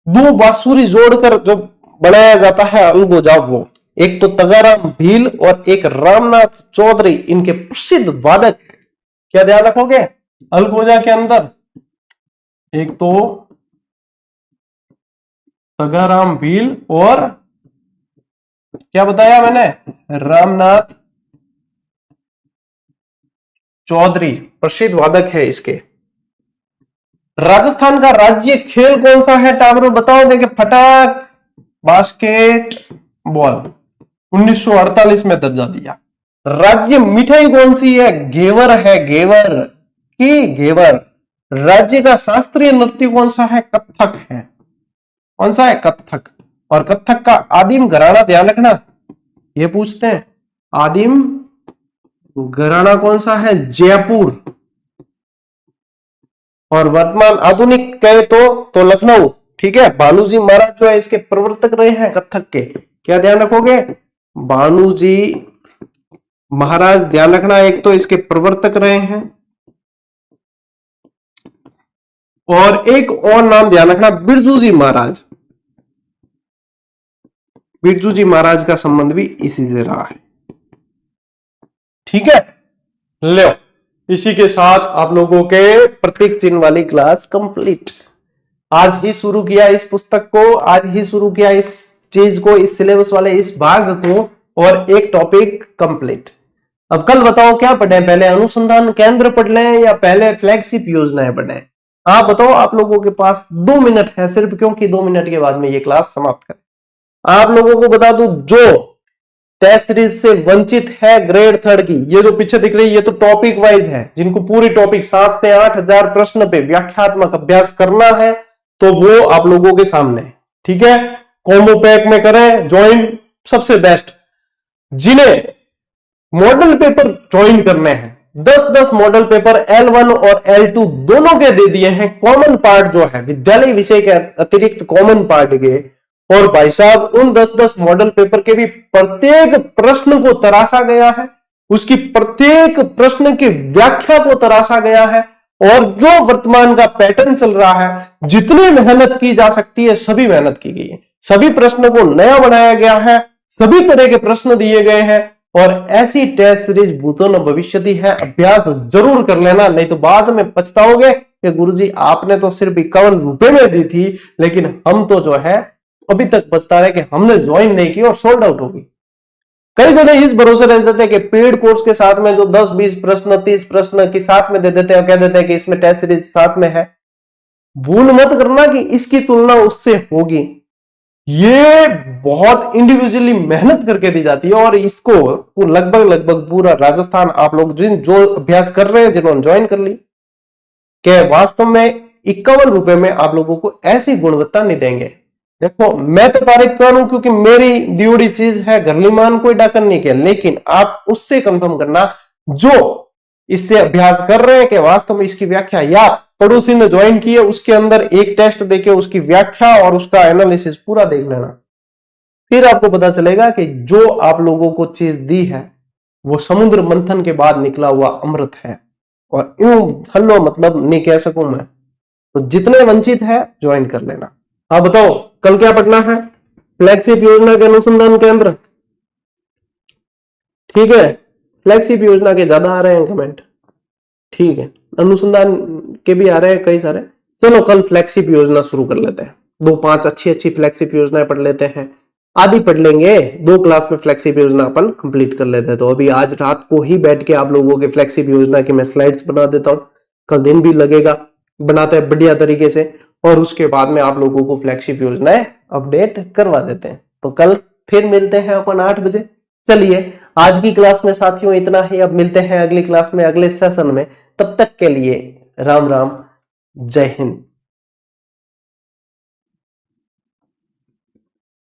S1: 2 बांसुरी जोड़कर जो बनाया जाता है अलगोजा, वो एक तो तगाराम भील और एक रामनाथ चौधरी इनके प्रसिद्ध वादक है। क्या ध्यान रखोगे? अलगोजा के अंदर एक तो तगाराम भील और क्या बताया मैंने? रामनाथ चौधरी प्रसिद्ध वादक है इसके। राजस्थान का राज्य खेल कौन सा है टाबरो बताओ? देखे फटाक बास्केट बॉल 1948 में दर्जा दिया। राज्य मिठाई कौन सी है? घेवर है, घेवर की घेवर। राज्य का शास्त्रीय नृत्य कौन सा है? कथक है। कौन सा है? कथक। और कथक का आदिम घराना ध्यान रखना, ये पूछते हैं आदिम घराना कौन सा है? जयपुर। और वर्तमान आधुनिक कहे तो लखनऊ। ठीक है, भानुजी महाराज जो है इसके प्रवर्तक रहे हैं कथक के। क्या ध्यान रखोगे? भानुजी महाराज ध्यान रखना, एक तो इसके प्रवर्तक रहे हैं और एक और नाम ध्यान रखना बिरजू जी महाराज। बिरजू जी महाराज का संबंध भी इसी से रहा है। ठीक है, लो इसी के साथ आप लोगों के प्रतीक चिन्ह वाली क्लास कंप्लीट। आज ही शुरू किया इस पुस्तक को, आज ही शुरू किया इस चीज को, इस सिलेबस वाले इस भाग को, और एक टॉपिक कंप्लीट। अब कल बताओ क्या पढ़े? पहले अनुसंधान केंद्र पढ़ लें या पहले फ्लैगशिप योजनाएं पढ़े? आप बताओ, आप लोगों के पास 2 मिनट है सिर्फ, क्योंकि 2 मिनट के बाद में ये क्लास समाप्त करें। आप लोगों को बता दूं, जो टेस्ट सीरीज से वंचित है ग्रेड 3 की, ये जो पीछे दिख रही है ये तो टॉपिक वाइज है, जिनको पूरी टॉपिक 7 से 8 हजार प्रश्न पे व्याख्यात्मक अभ्यास करना है तो वो आप लोगों के सामने। ठीक है, कॉम्बो पैक में करें ज्वाइन, सबसे बेस्ट। जिन्हें मॉडल पेपर ज्वाइन करने हैं, 10-10 मॉडल पेपर L1 और L2 दोनों के दे दिए हैं। कॉमन पार्ट जो है विद्यालय विषय के अतिरिक्त कॉमन पार्ट के, और भाई साहब उन 10-10 मॉडल पेपर के भी प्रत्येक प्रश्न को तराशा गया है, उसकी प्रत्येक प्रश्न की व्याख्या को तराशा गया है, और जो वर्तमान का पैटर्न चल रहा है, जितनी मेहनत की जा सकती है सभी मेहनत की गई है। सभी प्रश्नों को नया बनाया गया है, सभी तरह के प्रश्न दिए गए हैं और ऐसी टेस्ट सीरीज भूतो न भविष्यति है। अभ्यास जरूर कर लेना, नहीं तो बाद में पछताओगे कि गुरुजी आपने तो सिर्फ 51 रुपए में दी थी, लेकिन हम तो जो है अभी तक पछता रहे कि हमने ज्वाइन नहीं की और सोल्ड आउट होगी। कई जने इस भरोसे रह देते हैं कि पेड कोर्स के साथ में जो 10-20 प्रश्न 30 प्रश्न की साथ में दे देते हैं और कह देते हैं कि इसमें टेस्ट सीरीज साथ में है। भूल मत करना कि इसकी तुलना उससे होगी। ये बहुत इंडिविजुअली मेहनत करके दी जाती है और इसको लगभग पूरा राजस्थान आप लोग जो अभ्यास कर रहे हैं, जिन्होंने ज्वाइन कर ली, कि वास्तव में 51 रुपए में आप लोगों को ऐसी गुणवत्ता नहीं देंगे। देखो मैं तो तारीफ करूं क्योंकि मेरी दियोड़ी चीज है, घरलीमान कोई डाकन नहीं किया, लेकिन आप उससे कंफर्म करना जो इससे अभ्यास कर रहे हैं कि वास्तव में इसकी व्याख्या, या पड़ोसी ने ज्वाइन की है उसके अंदर एक टेस्ट देके उसकी व्याख्या और उसका एनालिसिस पूरा देख लेना, फिर आपको पता चलेगा कि जो आप लोगों को चीज दी है वो समुद्र मंथन के बाद निकला हुआ अमृत है। और यूं हल्लो मतलब नहीं कह सकूं मैं, तो जितने वंचित है ज्वाइन कर लेना। हाँ बताओ कल क्या पढ़ना है? फ्लैगशिप योजना के अनुसंधान केंद्र, ठीक है। फ्लैगशिप योजना के ज्यादा आ रहे हैं कमेंट, ठीक है। अनुसंधान के भी आ रहे हैं कई सारे। चलो कल फ्लैगशिप योजना शुरू कर लेते हैं, 2-5 अच्छी फ्लैगशिप योजनाएं पढ़ लेते हैं, आधी पढ़ लेंगे 2 क्लास में फ्लैगशिप योजना अपन कंप्लीट कर लेते हैं। तो अभी आज रात को ही बैठ के आप लोगों के फ्लैगशिप योजना की मैं स्लाइड्स बना देता हूं, कल दिन भी लगेगा, बनाते हैं बढ़िया तरीके से, और उसके बाद में आप लोगों को फ्लैगशिप योजनाएं अपडेट करवा देते हैं। तो कल फिर मिलते हैं अपन 8 बजे। चलिए आज की क्लास में साथियों इतना ही, अब मिलते हैं अगली क्लास में अगले सेशन में। तब तक के लिए राम राम, जय हिंद।